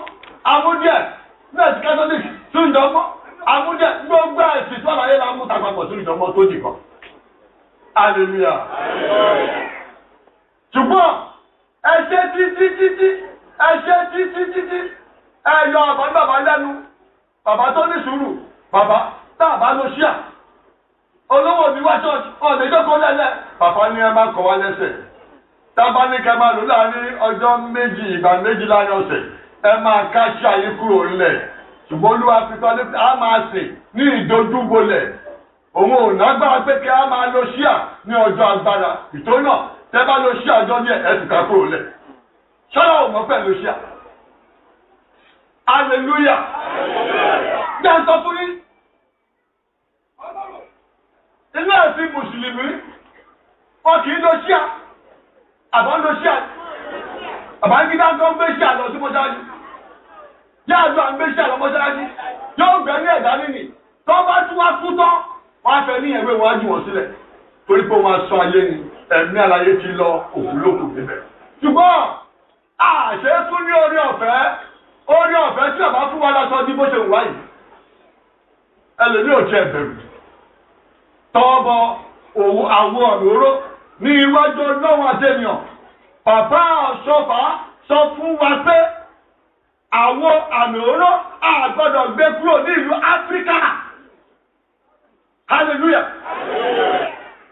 Speaker 5: Amúdíẹ̀ nínú ẹ̀sìn Kátólíìkì sínú ìjọmọ́. Amúdíẹ̀ gbogbo ẹ̀sìn tó àlàyé la mú tàpapọ̀ sínú ìjọmọ́ tó jìkan. Hallelujah. Ṣùgbọ́n ẹ ṣe títí ẹ yọ bàbá lẹ́nu. Bàbá tó ní sùúrù, bàbá tàbá ló ṣíà. Olówó mi wá ṣọ́ọ̀ṣì, ọ̀nà ìjókòó lẹ́lẹ́. Bàbá ní ẹ máa kọ̀ wá lẹ́sẹ̀. Tábá ní kẹ máa lò láàrin ọjọ́ méjì, ìgbà méjì láàrin ọ̀sẹ̀. Ẹ máa káṣí ayé kúrò ńlẹ̀. Ṣùgbọ́n Olúwa fi tọ́ lé a máa sìn ní ìdojúbolẹ̀. Òun ò nágbára pé kí a máa lo ṣíà ní ọjọ́ agbára. Ìtòrí náà, tẹ́ bá lo ṣíà ọjọ́ díẹ̀, ẹ sì ká kúrò lẹ̀. Ṣọ́lá ò mọ̀ pẹ̀lú ṣíà. Hallelujah. Jẹ́ ń sọ fún yín. Ilé ẹ̀sìn Mùsùlùmí, wọn kìí lo ṣíà. Àbá ń lo ṣíà. Àbá ń gídá ń gbé ṣíà lọ sí mọ́ṣáláṣí. Yáàdù à ń gbé ṣíà lọ mọ́ṣáláṣí. Yóò gbẹ̀ ní ẹ̀dá nìní. Tó bá tún wá kú tán, wọ́n á fẹ́ ní ẹ̀wé wọn á jù wọ́n sílẹ̀. Torí pé wọ́n á sọ ayé ni ẹ̀mí àlàyé ti lọ òkú lókù níbẹ̀. Ṣùgbọ́n àṣẹ tún ní orí ọ̀fẹ́. Orí ọ̀fẹ́ tí ọ̀bá fún wa lásán ní bó ṣe wà yìí. Ẹlòmí ò jẹ́ ẹ̀bẹ̀rù. Tọ́ọ̀bọ̀ àwọ̀ òróró ní iwájú Ọlọ́run àtẹ̀yàn. Bàbá ọ̀ṣọ́fà sọ fún wa pé àwọn àmì òróró àgbọ́dọ̀ gbé kúrò ní ìlú Áfíríkà. Hallelujah.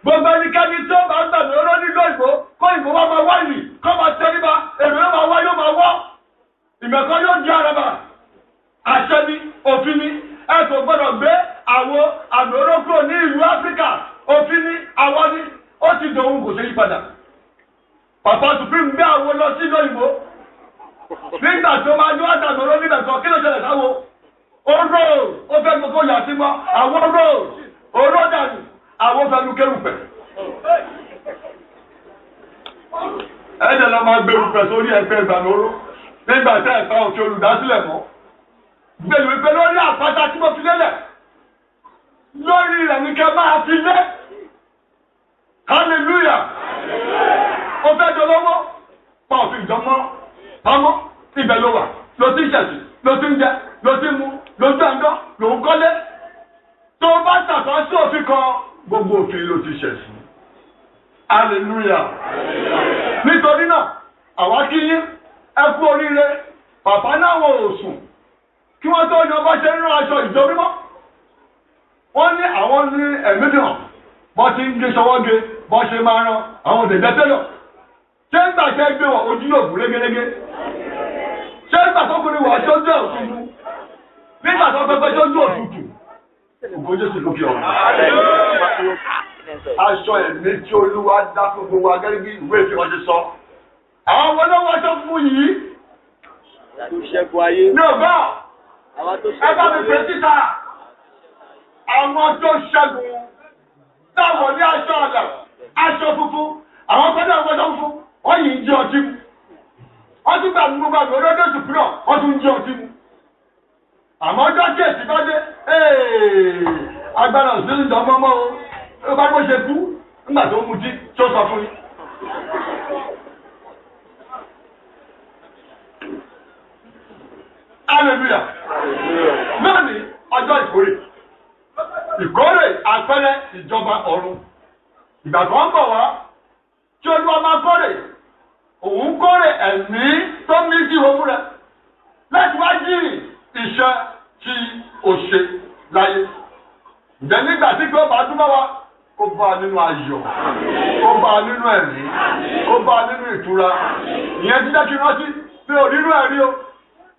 Speaker 5: Gbogbo ẹnikẹ́ni tí ó bá ń gbàmì òróró nílò ìbò, kó ìbò wá máa wá yìí, kó máa tẹríba, èrò yóò máa wá yóò máa wọ́. Ìmẹ̀kọ́ yóò di araba. Àṣẹ ni, òfin ni, ẹ kò gbọ́dọ̀ gbé àwo òun kò ṣe yí padà. Pàpà Supreme gbé àwọn lọ sí lóyìnbó. Nígbà tó máa ní àtàgbọ̀rọ̀ níbẹ̀ kan kí ló ṣẹlẹ̀ sáwo? Ó rò ó fẹ́ gbogbo yà sí mọ́. Àwọn rò ó rò dànù. Àwọn fẹ́ lu kérùpẹ̀. Ẹ̀jẹ̀ lọ máa gbé rúpẹ̀ sórí ẹgbẹ́ ìgbàlóró. Nígbà tí ẹ̀ka òkè olùdásílẹ̀ mọ́. Gbèlú ìpè lórí àpáta tí mo fi lélẹ̀. Lórí rẹ̀ ní kẹ́ máa fi lé. Hallelujah. Ó fẹ́ dolówó. Pa òfin ìjọmọ́. Pamọ́. Ibẹ̀ ló wà. Ló ti ń ṣẹ̀sì. Ló ti ń jẹ. Ló ti ń mu. Ló ti ń dán. Ló ń kọ́lé. Tó bá ṣàtọ́ sí òfin kan, gbogbo òfin ló ti ṣẹ̀sì. Hallelujah. Nítorí náà, àwa kí yín. Ẹ kú oríire. Bàbá náà wọ òsùn. Kí wọ́n tó yan bá ṣe ń rán aṣọ ìjọ mímọ́. Wọ́n ní àwọn ní ẹ̀mí náà. Bọ́ ti ń gé ṣọwọ́ ge, bọ́ ṣe máa rán àwọn òdèdè tẹ́lọ̀. Ṣé ń gbà ṣe gbé wọ̀ ojú yóò bú régérégé? Ṣé ń gbà tó kúrò wọ̀ ṣé ó jẹ́ òtútù? Nígbà tó pẹpẹ ṣé ó jẹ́ òtútù? Ògo Jésù lókè ọ̀run. Aṣọ ẹ̀mí tí Olúwa dá fún gbogbo wa gẹ́gẹ́ bí ìwé ìfẹ́ wọn ti sọ. Àwọn olówó aṣọ fún yìí. Ní ọ̀gá, ẹ bá mi pè síta. Àwọn tó ṣẹ́gun táwọn ní aṣọ àlà, aṣọ funfun, àwọn kan náà wọ́n funfun, wọ́n yìí ń jẹ ọtí mu. Wọ́n tún gbà mú gbàgbé olódó sùpúrọ̀, wọ́n tún ń jẹ ọtí mu. Àmọ́ ọjọ́ tí èsì bá dé, agbára òsínú ìjọ mọ́mọ́ o, ó bá bó ṣe kú, nígbà tó ń mutí, tó sọ fún yín. Hallelujah. Lónìí, ọjọ́ ìkórè. Ìkórè àpẹẹrẹ ìjọba ọ̀run. Ìgbà kan ń bọ̀ wá, tí Olúwa máa kórè, òun kórè ẹ̀mí tó mí sí ohun rẹ̀. Láti wá jí iṣẹ́ tí ó ṣe láyé. Ǹjẹ́ nígbà tí kí ó bá dúpọ́ wa, ó bá nínú ayọ̀, ó bá nínú ẹ̀mí, ó bá nínú ìtura. Ìyẹn ti jẹ́ kí rántí pé òrírú ẹ̀rí o.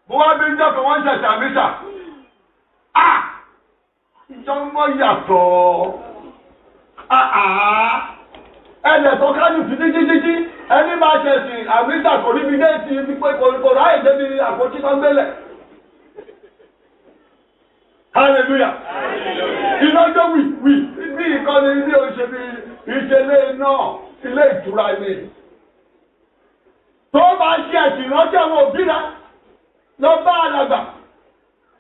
Speaker 5: Mo wá bí ń jẹ́ pé wọ́n ń ṣẹ̀ṣẹ̀ àmísà. Ìjọ mọ́ yàtọ̀. Ẹlẹ̀ tó kájú sí ní jíjíjí, ẹni máa ṣẹ̀sìn àmísà kò rí mi dé sí ibi pé kò ráyè débi àpótí kan gbélẹ̀. Hallelujah. Ìlọ́jọ́ wì bí ìkọ́ni ilé oṣù bí ìṣẹ̀lẹ̀ náà, ilé ìtura ni. Tó bá ṣe ẹ̀sìn rántí àwọn òbí rẹ̀. Lọ bá alàgbà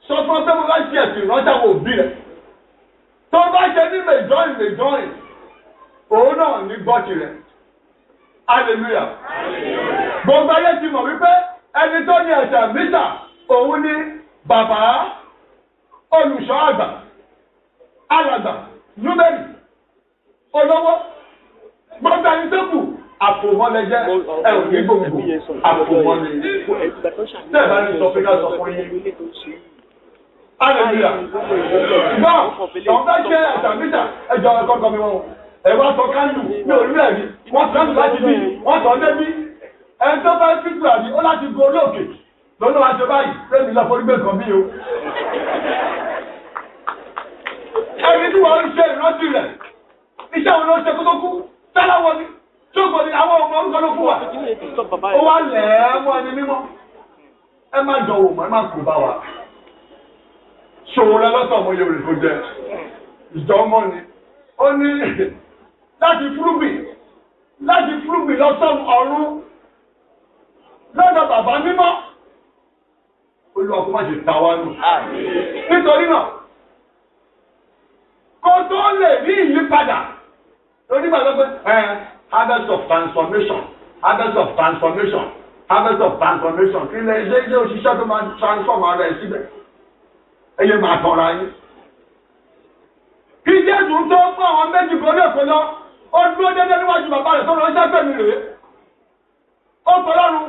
Speaker 5: sọ fún pé mo bá ṣe ẹ̀sìn ìrántí àwọn òbí rẹ̀. Tó bá ṣe ní mẹjọ́rìn òun náà ní gbọ́tì rẹ̀. Hallelujah. Gbogbo ayé ti mọ̀ wípé ẹni tó ní ẹ̀sẹ̀ mítà òun ní bàbá olùṣọ́ àgbà alàgbà númẹ́rì olówó gbogbo ẹni tó kù àpòmọ́lẹ́jẹ́ ẹ̀rù ní gbogbo àpòmọ́lẹ́. Tẹ́ẹ̀ bá ní sọ pé ká sọ fún yín. Hallelujah. Náà, ọ̀gá jẹ́ àtàmítà ẹjọ́ ẹ̀kọ́ kan mi wọn. Ẹ̀wọ́ sọ káńdù ní orílẹ̀ èdè. Wọ́n káńdù láti bí, wọ́n sọ débí. Ẹni tó bá fífú àbí ó láti go olóòkè. Lọ́nà wa ṣe báyìí, Fẹ́mi lọ forí gbé kan bí o. Ẹni tí wọ́n ń ṣe ìrántí rẹ̀, iṣẹ́ òun ló ṣe kó tó kú, tẹ́láwọ́ ni. Tókò ní àwọn ọmọ orúkọ ló fún wa. Ó wá lẹ̀ẹ́mọ́ ẹni mímọ́. Ẹ má dọ̀wọ̀ mọ́, ẹ má kó bá wa. Ṣòwò rẹ lọ́sọ̀ mọ́ yorùbá tó jẹ. Ìjọ ọmọ ni. Ó ní láti fúrúgbìn lọ́sọ̀ ọ̀run. Lọ́dọ̀ bàbá mímọ́. Olúwa kó má ṣe ta wá nù. Nítorí náà, kó tó lè rí ìyípadà. Onígbàgbọ́ pé harvest of transformation, harvest of transformation, harvest of transformation. Kí lè ṣe iṣẹ́ òṣìṣẹ́ tó máa transform ara ẹ̀ síbẹ̀. Ẹyẹ máa tọ̀ra yín. Kí Jésù tó fún àwọn méjì kan ní èkó lọ, ó dúró dédé níwájú bàbá rẹ̀ tó lọ iṣẹ́ pẹ̀lú rèé. Ó sọ lọ́run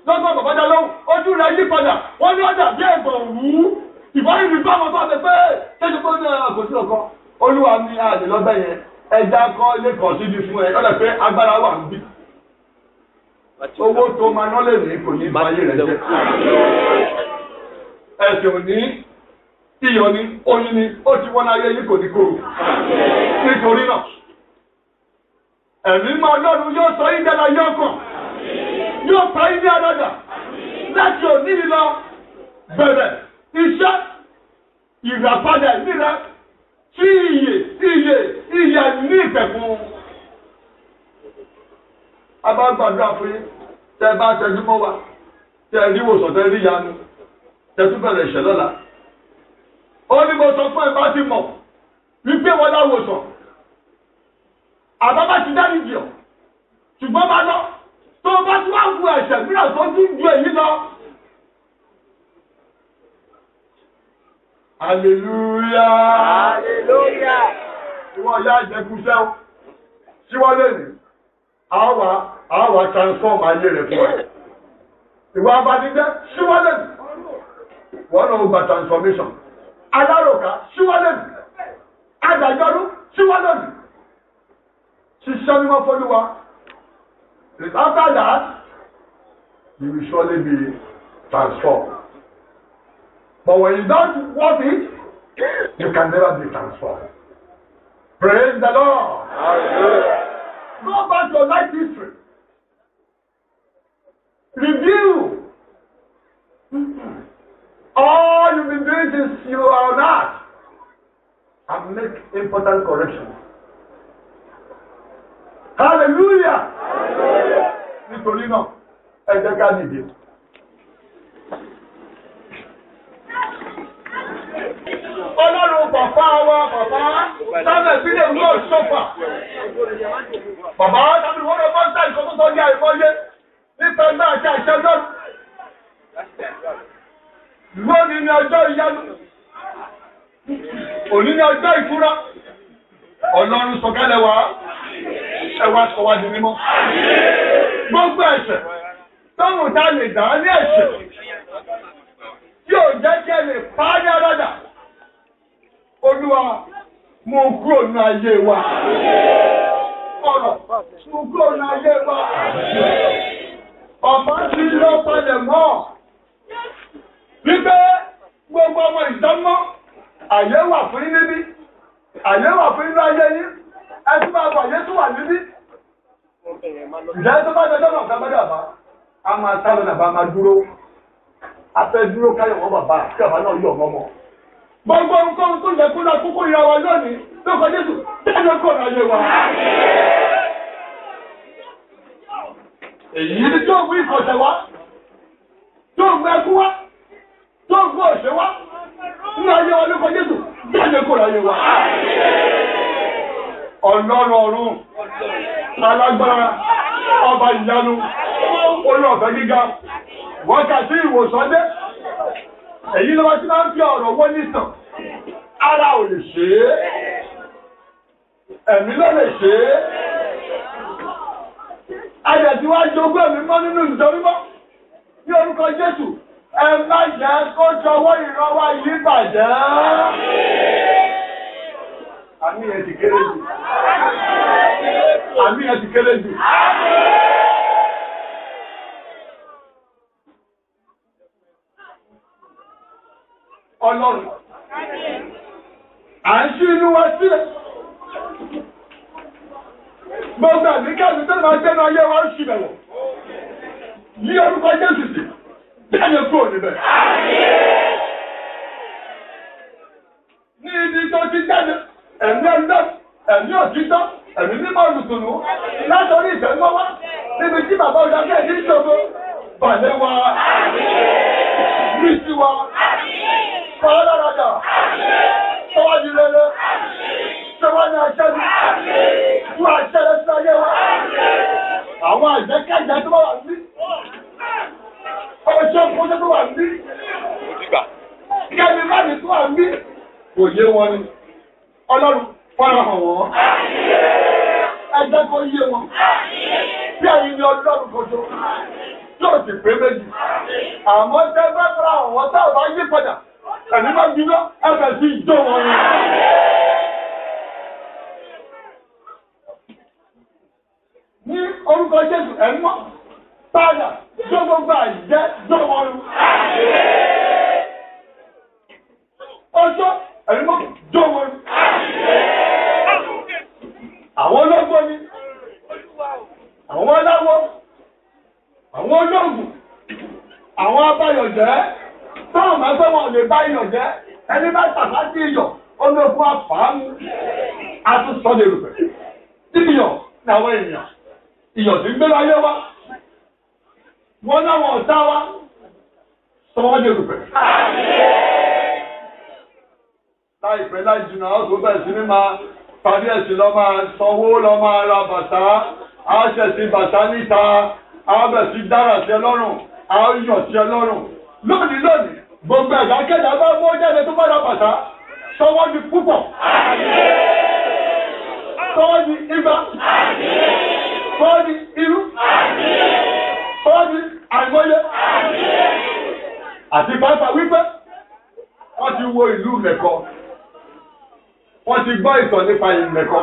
Speaker 5: lọ́gbọ́n bàbá dá lóhùn, ojú rẹ̀ yí padà, wọ́n ní ọjà bí ẹ̀gbọ̀n wú. Ìwádìí ní báwọn bá bẹ pé ṣéṣe tó ní àgòsí ọkọ. Olúwa ní àdè lọ́bẹ̀ yẹn, ẹja kọ́ ilé kan síbi fún ẹ, lọ́dọ̀ pé agbára wà níbí. Owó tó máa ná lè ní kò ní báyé rẹ̀ jẹ́. Ẹ̀sìn òní, iyọ̀ ni, oyin ni, ó ti wọ́n ayé yìí kò ní kúrò. Nítorí náà, Ẹ̀mí mọ́ Ọlọ́run yóò sọ yín dára yọkàn. Yóò pa yín ní àdàdà. Láti òní lọ bẹ̀rẹ̀ iṣẹ́ ìràpadà ìnira tí iye ní ìpẹ̀kun. A bá gbàdúrà fún yín, tẹ bá tẹjú mọ́ wa, tẹ rí ìwòsàn, tẹ rí ìyanu, tẹ tún bẹ̀rẹ̀ ìṣẹ̀ lọ́la. Ó ní mo sọ fún ẹ bá ti mọ̀ wípé wọ́n láwòsàn. Àbábá ti dárí jì ọ́, ṣùgbọ́n bá lọ, tó bá tún wá wu ẹ̀ṣẹ̀ mìíràn tó tún ju èyí lọ. Hallelujah!
Speaker 3: Hallelujah!
Speaker 5: Ìwọ ìyá ìjẹkúṣẹ́ ó, síwọ́ lè ní, àwa transform ayé rẹ̀ fún ẹ. Ìwọ abadíjẹ́, síwọ́ lè ní, wọ́n náà gba transformation. Aláròká, síwọ́ lè ní, Adájọ́rú, síwọ́ lè ní. Ṣiṣẹ́ mímọ́ fọ́lúwa. After that, you will surely be transformed. But when you don't want it, you can never be transformed. Praise the Lord. Hallelujah. Go back to life history. Review. All you've been doing since you are on earth. And make important corrections. Hallelujah. Hallelujah. Nítorí náà, ẹ jẹ́ ká dìde. Ọlọ́run bàbá wa bàbá sábẹ̀ sílẹ̀ ní ọ̀ṣọ́fà. Bàbá tàbí wọ́n lọ bọ́ńtà ìkọ́kọ́tọ́ ní àìmọye nípa ẹgbẹ́ àti àṣẹ lọ́rùn. Lónìí ni ọjọ́ ìyanu. Òní ni ọjọ́ ìfúra. Ọlọ́run sọ̀kalẹ̀ wá. Ẹ wá sọ wá di mímọ́. Gbogbo ẹ̀ṣẹ̀ tọ́rùn tá lè dá ní ẹ̀ṣẹ̀ yóò jẹ́ kí ẹ lè pa á ní àdàdà. Olúwa mú kúrò ní ayé wa. Ọ̀rọ̀ mú kúrò ní ayé wa. Ọ̀pá ti lọ palẹ̀ mọ́. Wípé gbogbo ọmọ ìdánmọ́ àyè wà fún yín níbí. Àyè wà fún inú ayé yín. Ẹtú máa bọ̀ àyè tó wà níbí. Ìjẹ́ tó bá dọjọ́ náà ká bọ́dọ̀ bá. A máa sáré nàbà máa dúró. A fẹ́ dúró káyọ̀ wọ́n bàbá kí ọ̀bá náà yọ̀ ọmọ mọ́. Gbogbo ohunkóhun tó yẹ kó lọ kókó ìyá wa lónìí tó kọ Jésù tẹ́lẹ̀ kò náà yé wa. Èyí ni tó mú ìkọ̀sẹ̀ wá, tó mú ẹkú wá, tó mú òṣè wá, nínú ayé wa ló kọ Jésù tẹ́lẹ̀ kò náà yé wa. Ọlọ́run ọ̀run, alágbára, ọba ìyanu, olóòfẹ́ gíga, wákàtí ìwòsàn dé. Èyí lọ́wọ́ tí máa ń fi ọ̀rọ̀ wọ́n nìtàn. Ara ò lè ṣe é. Ẹ̀mí ló lè ṣe é. Ayẹ̀ tí wá jogún ẹ̀mí mọ́ nínú ìjọ mímọ́. Ní orúkọ Jésù, ẹ má jẹ́ kó jọwọ́ ìran wa yí bàjẹ́. Àmì ẹ̀ ti kéré jù. Àmì ẹ̀ ti kéré jù. Ọlọ́run, à ń ṣí inú wa sílẹ̀. Gbogbo àdíkàlù tó máa jẹ́ náà ayé wa ń ṣìbẹ̀wọ̀. Ní orúkọ Jésù sí, jáde kúrò níbẹ̀. Ní ibi tó ti jáde, ẹ̀mí ẹ̀mí, ẹ̀mí òtítọ́, ẹ̀mí mímọ́ olùtùnú, látọrí ìfẹ́mọ́ wá, níbi tí bàbá òdàkẹ́ ìdí ṣògo, bàlẹ́ wa, rí sí wa. Fọ́lọ́rọ̀dọ̀, tọ́wọ́ di rere, tọ́wọ́ ní àṣẹ́bí, fún àṣẹ́lẹ̀ sí ayé wa. Àwọn àjẹ́kẹ́jẹ́ tó wà ní, ọjọ́ fúnjẹ́ tó wà ní, kẹ́mi má ní tó wà ní, kò yé wọn ni. Ọlọ́run fọ́nà hàn wọ́n. Ẹjẹ́ kó yé wọn. Bí ẹ̀yin ni Ọlọ́run kojú, yóò sì pé méjì. Àmọ́ tẹ́ bá fara àwọn tá ò bá yí padà. Ẹ̀mí máa ń dúró, ẹ̀fẹ̀ sí ìjọ wọn ni. Ní orúkọ Jésù, ẹ̀mọ́, padà, jó gbogbo àìjẹ́, jọ wọn ni. Ọjọ́, ẹ̀mọ́, jọ wọn ni. Àwọn ológun ni, àwọn aláwọ̀, àwọn olóògùn, àwọn abáyọ̀jẹ́, táwọn máa fẹ́ wọn lè bá iyọ̀ jẹ́, ẹni bá tàbá sí iyọ̀, ó ló fún àfàámú, àtúnṣọ́lẹ̀ rẹ̀. Iyọ̀ ní àwọn èèyàn, iyọ̀ tí ń gbé láyé wá, wọ́n láwọn ọ̀tá wá, sọ́wọ́lẹ̀ rẹ̀. Láìpẹ́ láì jìnnà, ó tó bẹ̀rẹ̀ sí ní máa parí ẹ̀sìn lọ máa sanwó lọ máa ra bàtà, á ṣẹ̀sìn bàtà níta, á bẹ̀ sí dára sí ẹlọ́rùn, á yọ̀ sí ẹlọ́rùn. Lónìí, gbogbo ẹ̀dá kẹ́dà bá mọ́ jáde tó bá ra bàtà, sọ́wọ́ di púpọ̀. Sọ́wọ́ di igba. Sọ́wọ́ di irú. Sọ́wọ́ di àìmọye. Àti pàápàá wípé wọ́n ti wo ìlú Mẹ̀kọ. Wọ́n ti gbọ́ ìtàn nípa ìmẹ̀kọ.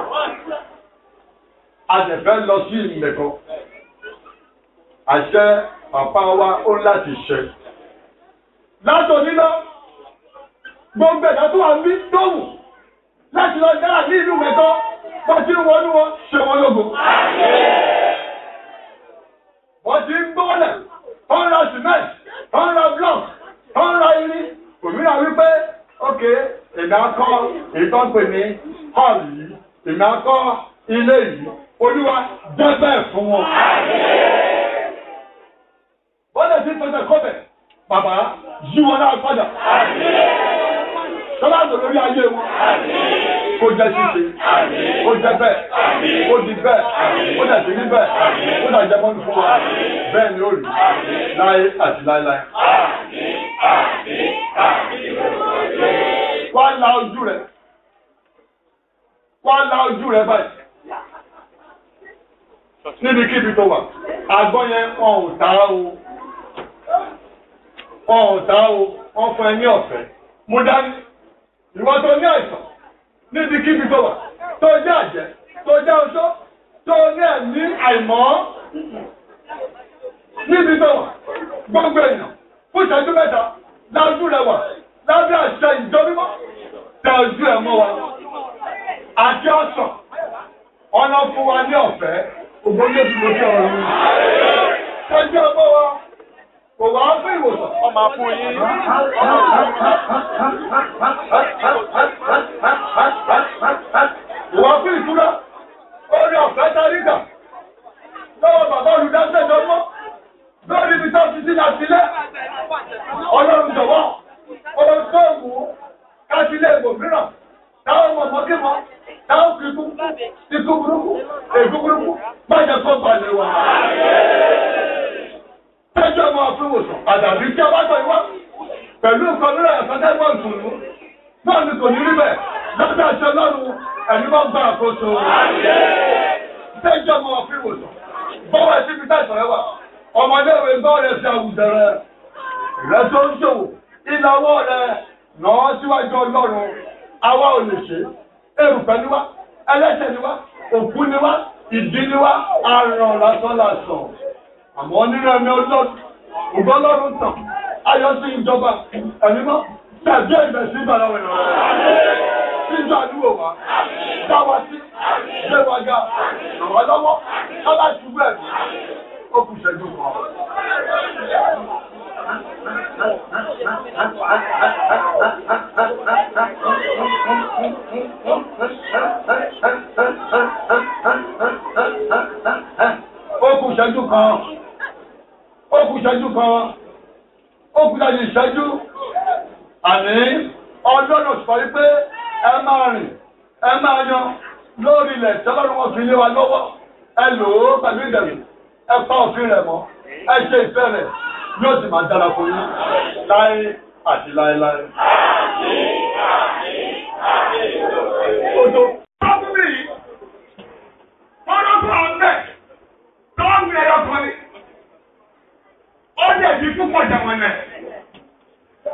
Speaker 5: A dẹ̀ fẹ́ lọ sí ìmẹ̀kọ. Àṣẹ bàbá wa ó láti ṣẹ. Látò nílọ, gbogbo ẹ̀dá tó wà ń bí tóhùn láti lọ dára ní ìlú Mẹ̀kọ, wọ́n ti ń wọnú wọn ṣe wọn lógo. Wọ́n ti ń gbọ́lẹ̀, wọ́n ra cement, wọ́n ra block, wọ́n ra irin. Òmíràn wípé, ókè, èmi akọ́ ìtọ́pè ní hall yìí, èmi akọ́ ilé yìí, Olúwa dẹ́bẹ̀ fún wọn. Wọ́n lè ti tọ́jọ́ kọ́bẹ̀. Bàbá yí wọn náà padà. Tọ́lá àgbò lórí ayé wọn. Kó jẹ́ ṣíṣe. Kó jẹ́ bẹ́ẹ̀. Kó di bẹ́ẹ̀. Kó dẹ̀ sí ní bẹ́ẹ̀. Kó dẹ̀ jẹ́ mọ́nú fún wa. Bẹ́ẹ̀ ni ó rí. Láyé àti láéláé. Wá la ojú rẹ̀. Wá la ojú rẹ̀ báyìí. Níbikíbi tó wà. Àgbọ̀ yẹn wọn ò tà á o. Ọ̀tá o, wọ́n fún ẹ ní ọ̀fẹ́. Mo dání, ìwọ́n tó ní àìsàn, níbi kíbi tó wà, tó jẹ́ àjẹ́, tó jẹ́ oṣó, tó ní ẹ̀mí àìmọ́. Níbi tó wà, gbogbo èèyàn, fún ìṣẹ́jú mẹ́ta, lájú rẹ̀ wà, lábẹ́ àṣẹ ìjọ mímọ́, tẹ ojú ẹ̀ mọ́ wa. Àti ọ̀sán, ọ̀nà fún wa ní ọ̀fẹ́, ògbóni ètò lókè ọ̀run. Tẹ́jú ẹ̀ mọ́ wa. Kò wá fún ìwòsàn.
Speaker 2: Wọ́n máa fún yín.
Speaker 5: Ìwà fún ìtura, orí ọ̀fẹ́ táríkà, lọ́wọ́ bàbá olùdásẹ́ ìjọmọ́, lórí ibi tó ti sí látilẹ́, Ọlọ́run jọ̀wọ́, ohun tó wù ú, káṣílẹ̀ ìbò mìíràn, táwọn mọ̀mọ́ kí mọ́, táwọn kíkú, ikú burúkú, ègún burúkú, má jẹ́ kó balẹ̀ wà. Tẹ́jọ́ ọmọ àfíwòsàn, àdàbí tí a bá tọ́ ìwá, pẹ̀lú nǹkan mìíràn ẹ̀fẹ́tẹ́gbọ́n ìtùnú, náà ni kò ní rí bẹ̀, lọ́dọ̀ àṣẹ Ọlọ́run, ẹ̀mí máa ń gbà àkóso. Tẹ́jọ́ ọmọ àfíwòsàn, bọ́wọ́ ẹ̀sí fi tẹ̀sán ẹwà, ọmọdéwé gbọ́ rẹ̀ fi àwùjẹ rẹ̀, rẹ̀ tó ń ṣòwò, ìlàwọ́ rẹ̀ náà síwájú Ọlọ́run, àwa ò lè ṣe, erùpẹ̀ ni wá, ẹlẹ́ṣẹ̀ ni wá, òkú ni wá, ìdí ni wá, àrùn lásán lásán. Àmọ́ nínú ẹ̀mí ọlọ́run tàn, ayọ́ sí ìjọba, ẹ̀mí mọ́, tẹ̀bí ẹ̀gbẹ̀ sí ìbàláwẹ̀ náà. Síjọ́ àdúgbò wa, dáwà sí, gbé wa ga, àwọn lọ́wọ́, kábà ṣubú ẹ̀mí, ó kù ṣẹ́jú kan. Ó kù ṣẹ́jú kan. Ó kù ṣẹ́jú kan. Ó kù ṣẹ́jú. Àní Ọlọ́run sọ wípé ẹ máa rìn, ẹ máa yan lórí ilẹ̀ tí Ọlọ́run wọn fi lé wa lọ́wọ́. Ẹ lò ó pẹ̀lú ìdẹ̀rù. Ẹ pa òfin rẹ̀ mọ́. Ẹ ṣe ìfẹ́ rẹ̀. Yóò sì máa dára fún yín. Láé àti láéláé. Ojo. Ọkùnrin yìí, wọ́n ló fún àwọn bẹ́ẹ̀. Tọ́wọ́ mi ẹ̀yọ́ kan ní. Ó lè di púpọ̀ jẹ̀wọ̀n nẹ̀.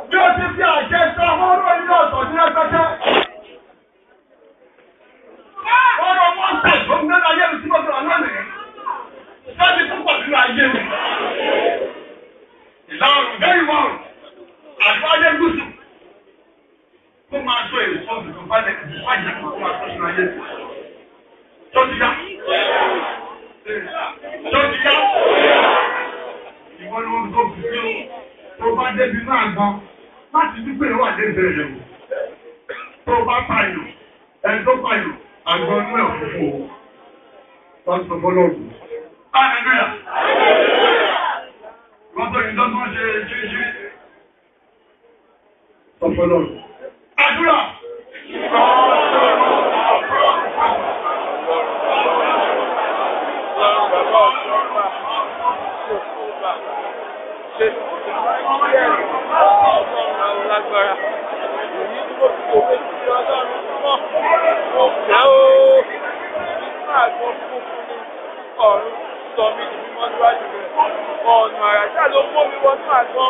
Speaker 5: Bí ó ti fi àjẹ́ sọ ọmọ ilé ọ̀sọ̀ ní ẹgbẹ́jẹ́. Ọ̀rọ̀ wọn tẹ̀ tó ń gbé ayé mi tí mo sọ̀rọ̀ lónìí. Sọ́ọ́dí púpọ̀ nínú ayé mi. Ìlànà bẹ́ẹ̀ wọ̀n. Àgbáyé gúúsù. Kó máa tó èrè sọ́ọ̀dù tó bá lẹ̀ ìfàjẹ́ kó máa tó sínú ayé. Tó ti yá. Tó wọ́n ní wọ́n tó fi sí tó bá débi náà gan láti dúpẹ́ ìwà lẹ́sẹ̀ rẹ̀ tó bá pààyàn ẹni tó pààyàn àgbọn inú ẹ̀ fúnfún o wọ́n sọ fọlọ́ọ̀gù. Hallelujah! Wọ́n tó yìí dọ́gbọ́n ṣe ṣíṣí sọ fọlọ́ọ̀gù. Àdúrà!
Speaker 3: Lágbára èyí tí mo fi òwe sí ọlọ́run mọ́ ọ̀fẹ́ o nínú àgbọn funfun ni ọ̀run sọ mí ní mímọ́ níwájú rẹ̀ ọ̀nà àràjá ló mú mi wọnú àgbọn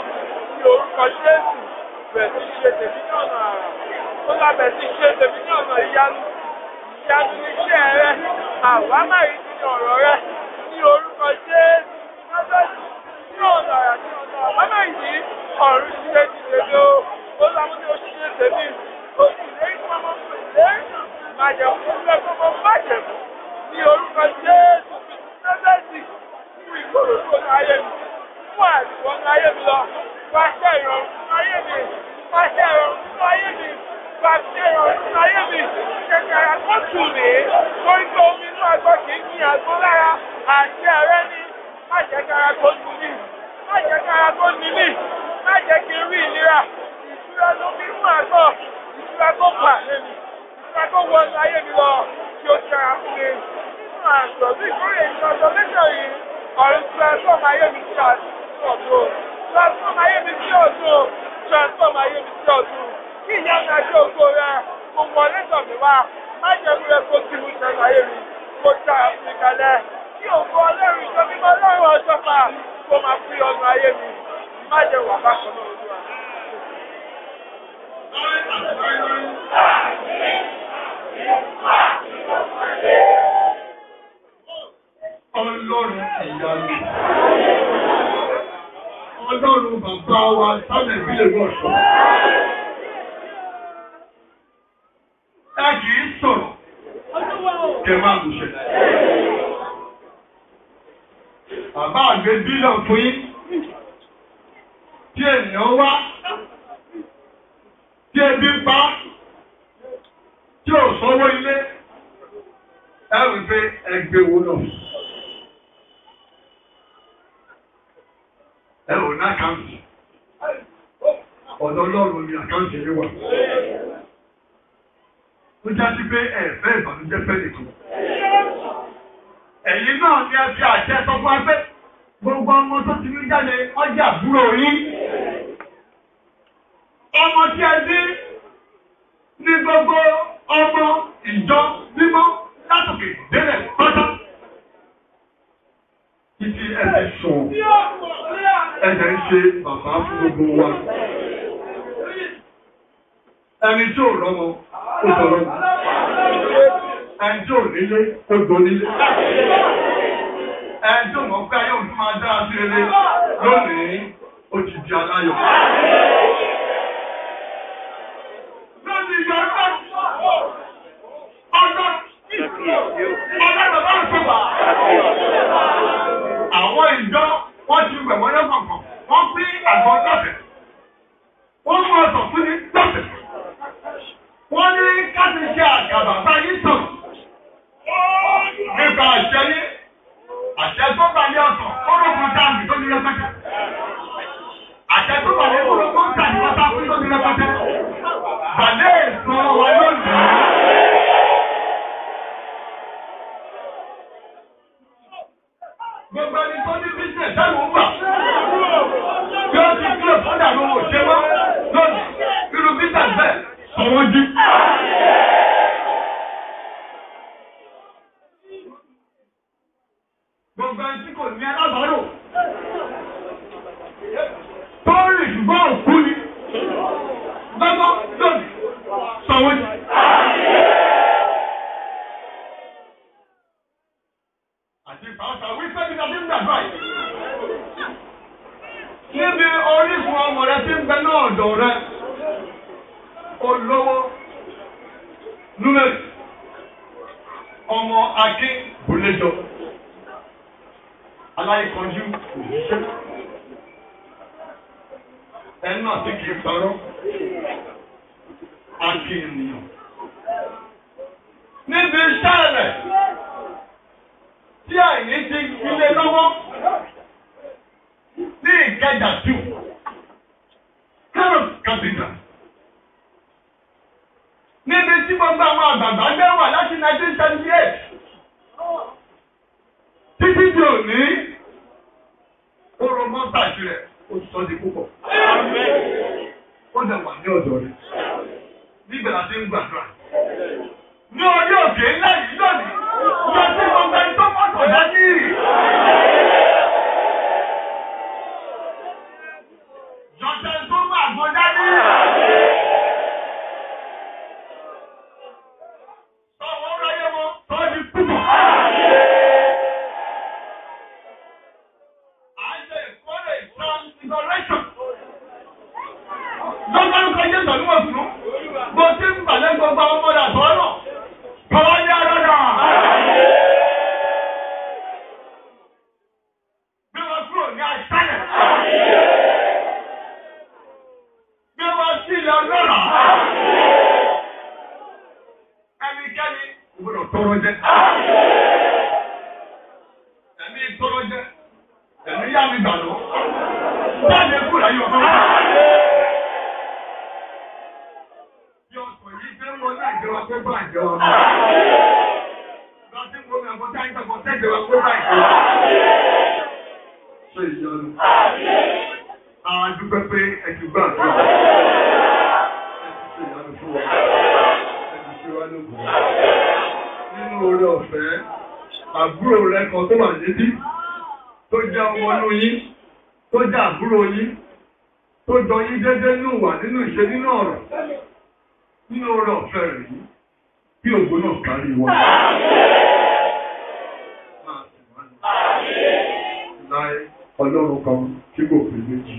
Speaker 3: ní orúkọ Jésù bẹ̀rẹ̀ sí ṣe tèmi ní ọ̀nà àrà ó lábẹ̀ sí ṣe tèmi ní ọ̀nà ìyanu ìyanu iṣẹ́ rẹ àwa máa rí ní ọ̀rọ̀ rẹ ní orúkọ Jésù lọ́sọ̀tì ní ọ̀nà àrà ní ọ̀nà àwa máa rí ọ̀run ṣe ti tèmi o ó láwọn ní oṣù ṣe tèmi ó sì lé ìpamọ́ fún ilé màjẹ̀mú fún ẹgbẹ́ májẹ̀mú ní orúkọ Jésù lọ́sọ̀tì fún ìkorò tó ní ayé mi fún àdìwọ́ ní ayé mi lọ pàṣẹ ìrọ̀rùn ní ayé mi pàṣẹ ìrọ̀rùn ní ayé mi pàṣẹ ìrọ̀rùn ní ayé mi ṣẹ̀ṣẹ̀ àgbọ̀ tù mí torí pé omi inú àgbọ̀ kì í yin àgbọ̀ lára àṣẹ rẹ ní májẹ̀kára tó tù mí májẹ̀kára tó ní mí má jẹ́ kí n rí ìnira ìṣúra ló fi mú àgbọ̀ ìṣúra tó bà lẹ́nu ìṣúra tó wọ ní ayé mi lọ tí ó ṣara fún mi nínú àjọ bí ìkórè ìṣọ̀tọ̀ lẹ́sẹ̀ yìí ọ̀run transform ayé mi sí ọ̀tún transform ayé mi sí ọ̀tún transform ayé mi sí ọ̀tún kí ìyá mi àti ògo rẹ mo mọ lẹ́sọ̀ mi wá má jẹ́ kí rẹ kó sí mi sẹ́nu ayé mi kó ta àfin kalẹ̀ kí ògo ọlọ́run ìjọ mímọ́ ọlọ́run ọjọ́ fà kó máa fi ọ̀nà ayé mi má jẹ́ wà bákan náà olúwa.
Speaker 5: Ọlọ́run ìyanu. Ọlọ́run bàbá wa sálẹ̀ ìbílẹ̀ wọ̀ṣọ́. Ẹ kì í sọ̀rọ̀. Kẹ máa gùn ṣe. Bàbá àgbẹ̀ bílọ̀ fún yín. Tí ènìyàn wá. Tí ebi pa. Tí ò sanwó ilé. Ẹ wí pé ẹgbẹ́ wo náà. Ẹ ò ní àkáǹtì. Ọ̀dọ̀ Ọlọ́run ni àkáǹtì yìí wà. Ó jásí pé ẹ̀fẹ́ ìbànújẹ́ fẹ́ nìkan. Ẹ̀yin náà ni ẹ fi àṣẹ sọ fún wa pé gbogbo ọmọ tó ti ní jáde ọjà àbúrò yín. Ọmọ tí ẹ ní ní gbogbo ọmọ ìjọ mímọ́ látòkè délẹ̀ pátá. Títí ẹsẹ̀ sùn, ẹsẹ̀ ń ṣe bàbá fún gbogbo wa. Ẹni tí ò rọ́mọ, ó sọ rọ́mọ. Ẹni tí ò nílé, ó donílé. Ẹni tí ò mọ̀ pé ayé òun máa dára sí rere lónìí, ó ti di aláyọ̀. Lónìí yọ àwọn ìjọ wọ́n ti wẹ̀ wọ́n lọ́kọ̀ọ̀kan wọ́n pín àgbọn lọ́sẹ̀ wọ́n mú ọ̀sán fún ní lọ́sẹ̀ wọ́n ní káti ṣe àgàbà báyìí tàn nípa àṣẹ yé àṣẹ tó bá ní ọ̀sán kọ́lọ́kùn dáàbì tó ní rẹpẹtẹ àṣẹ tó bá ní kọ́lọ́kùn dáàbì tó ní rẹpẹtẹ bàlẹ́ èso wọn lónìí. Gbogbo ẹni tó ní bísíǹsì ẹ̀rù ń bà. Bí ó ti kílò fọ́dà ló wò ṣe mọ́ lónìí, irú bísíǹsì bẹ́ẹ̀ sọ wọ́n jí. Gbogbo ẹni tí kò ní alábàárò. Tó rìn ṣùgbọ́n òkú ni. Gbọ́gbọ́ lónìí sọ wọ́n jí. Àti ìfàwọ́sà wípé bí tàbí ń dàgbà yìí. Níbi orísun ọmọ rẹ tí ń bẹ náà ọ̀dọ̀ rẹ, olówó númẹ̀rì, ọmọ Akin Bùlẹ́jọ, aláìkanjú òṣìṣẹ́, ẹni náà sì kì í parọ́. Àti ènìyàn. Níbi iṣẹ́ rẹ̀ tí àìní ti gbélé lọ́wọ́ ní Ìkẹjà 2, Kano Capital. Níbi tí gbogbo àwọn àgbàgbà gbé wà láti 1978 títí di òní, oró mọ́tàjì rẹ̀ ó sọ di púpọ̀. Ó dẹ̀ wà ní ọ̀dọ̀ rẹ̀. Nígbà láti ń gbàdúrà. Ní orí òkè ńlá yìí lónìí, lọ sí gbogbo ẹni tó mọ́tò dání. Jọ̀ṣẹ̀ tó máa gbọ́ dání. Sọ̀wọ́ ráyé wọn tó di púpọ̀. À ń ṣe ìkọ́lé transfiguration. Lọ́gbọ́n kan yé sọ̀rọ̀ wọ̀ fún. Bó ti ń balẹ̀ gbogbo àwọn ọmọdé àtọ́wọ́ náà. Kọ́wá ní àrọ́dà. Bí wọ́n kúrò ní àṣálẹ̀. Bí wọ́n sí ilẹ̀ ọlọ́rà. Ẹnikẹ́ni gbọ́dọ̀ tọrọ jẹ. Ẹ̀mí tọrọ jẹ. Ẹ̀mí yá mi gbà lọ. Báyìí kúrò ayé ọ̀tọ́. Ìjọba tó bá ìjọba náà. Lọ sí gbogbo ẹ̀kọ́ tá ìjọba tó ìjọba tó bá ìjọba. Ṣé ìyọnu? Àwọn adúgbò pé ẹ̀jú gbà tó. Ẹ̀jú ṣe ìyọnu fún wa. Ẹ̀jú ṣe wá lóògùn. Nínú oore ọ̀fẹ́, àbúrò rẹ̀ kan tó wà níbí, tó jẹ́ ọmọ inú yín, tó jẹ́ àbúrò yín, tó jọ yín déédéé nínú ìwà nínú ìṣe nínú ọ̀rọ̀. Nínú oore ọ̀fẹ́ rẹ̀ yìí, bí ògbó náà kárí wọn. Máa sì wá ní. Láì Ọlọ́run kan tí kò pé méjì.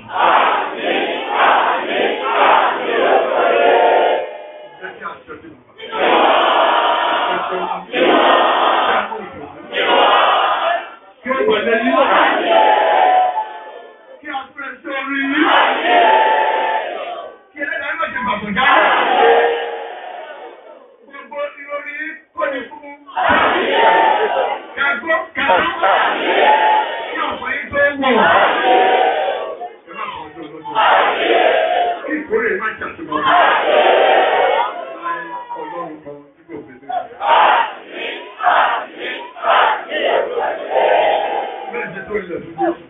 Speaker 5: Jẹ́ kí àṣẹ tí mo bá. Kí ó gbọ̀dẹ̀ yín lọ. Kí a fẹ́ ṣe orí yín. Kí ẹlẹ́dàá yóò ṣe bàbọ̀ jáde. Ìkórè máa ṣàtúmọ̀ Ọlọ́run kan tí kò fẹ́ lórí. Bẹ́ẹ̀ ṣe tó ilẹ̀ fún Jésù.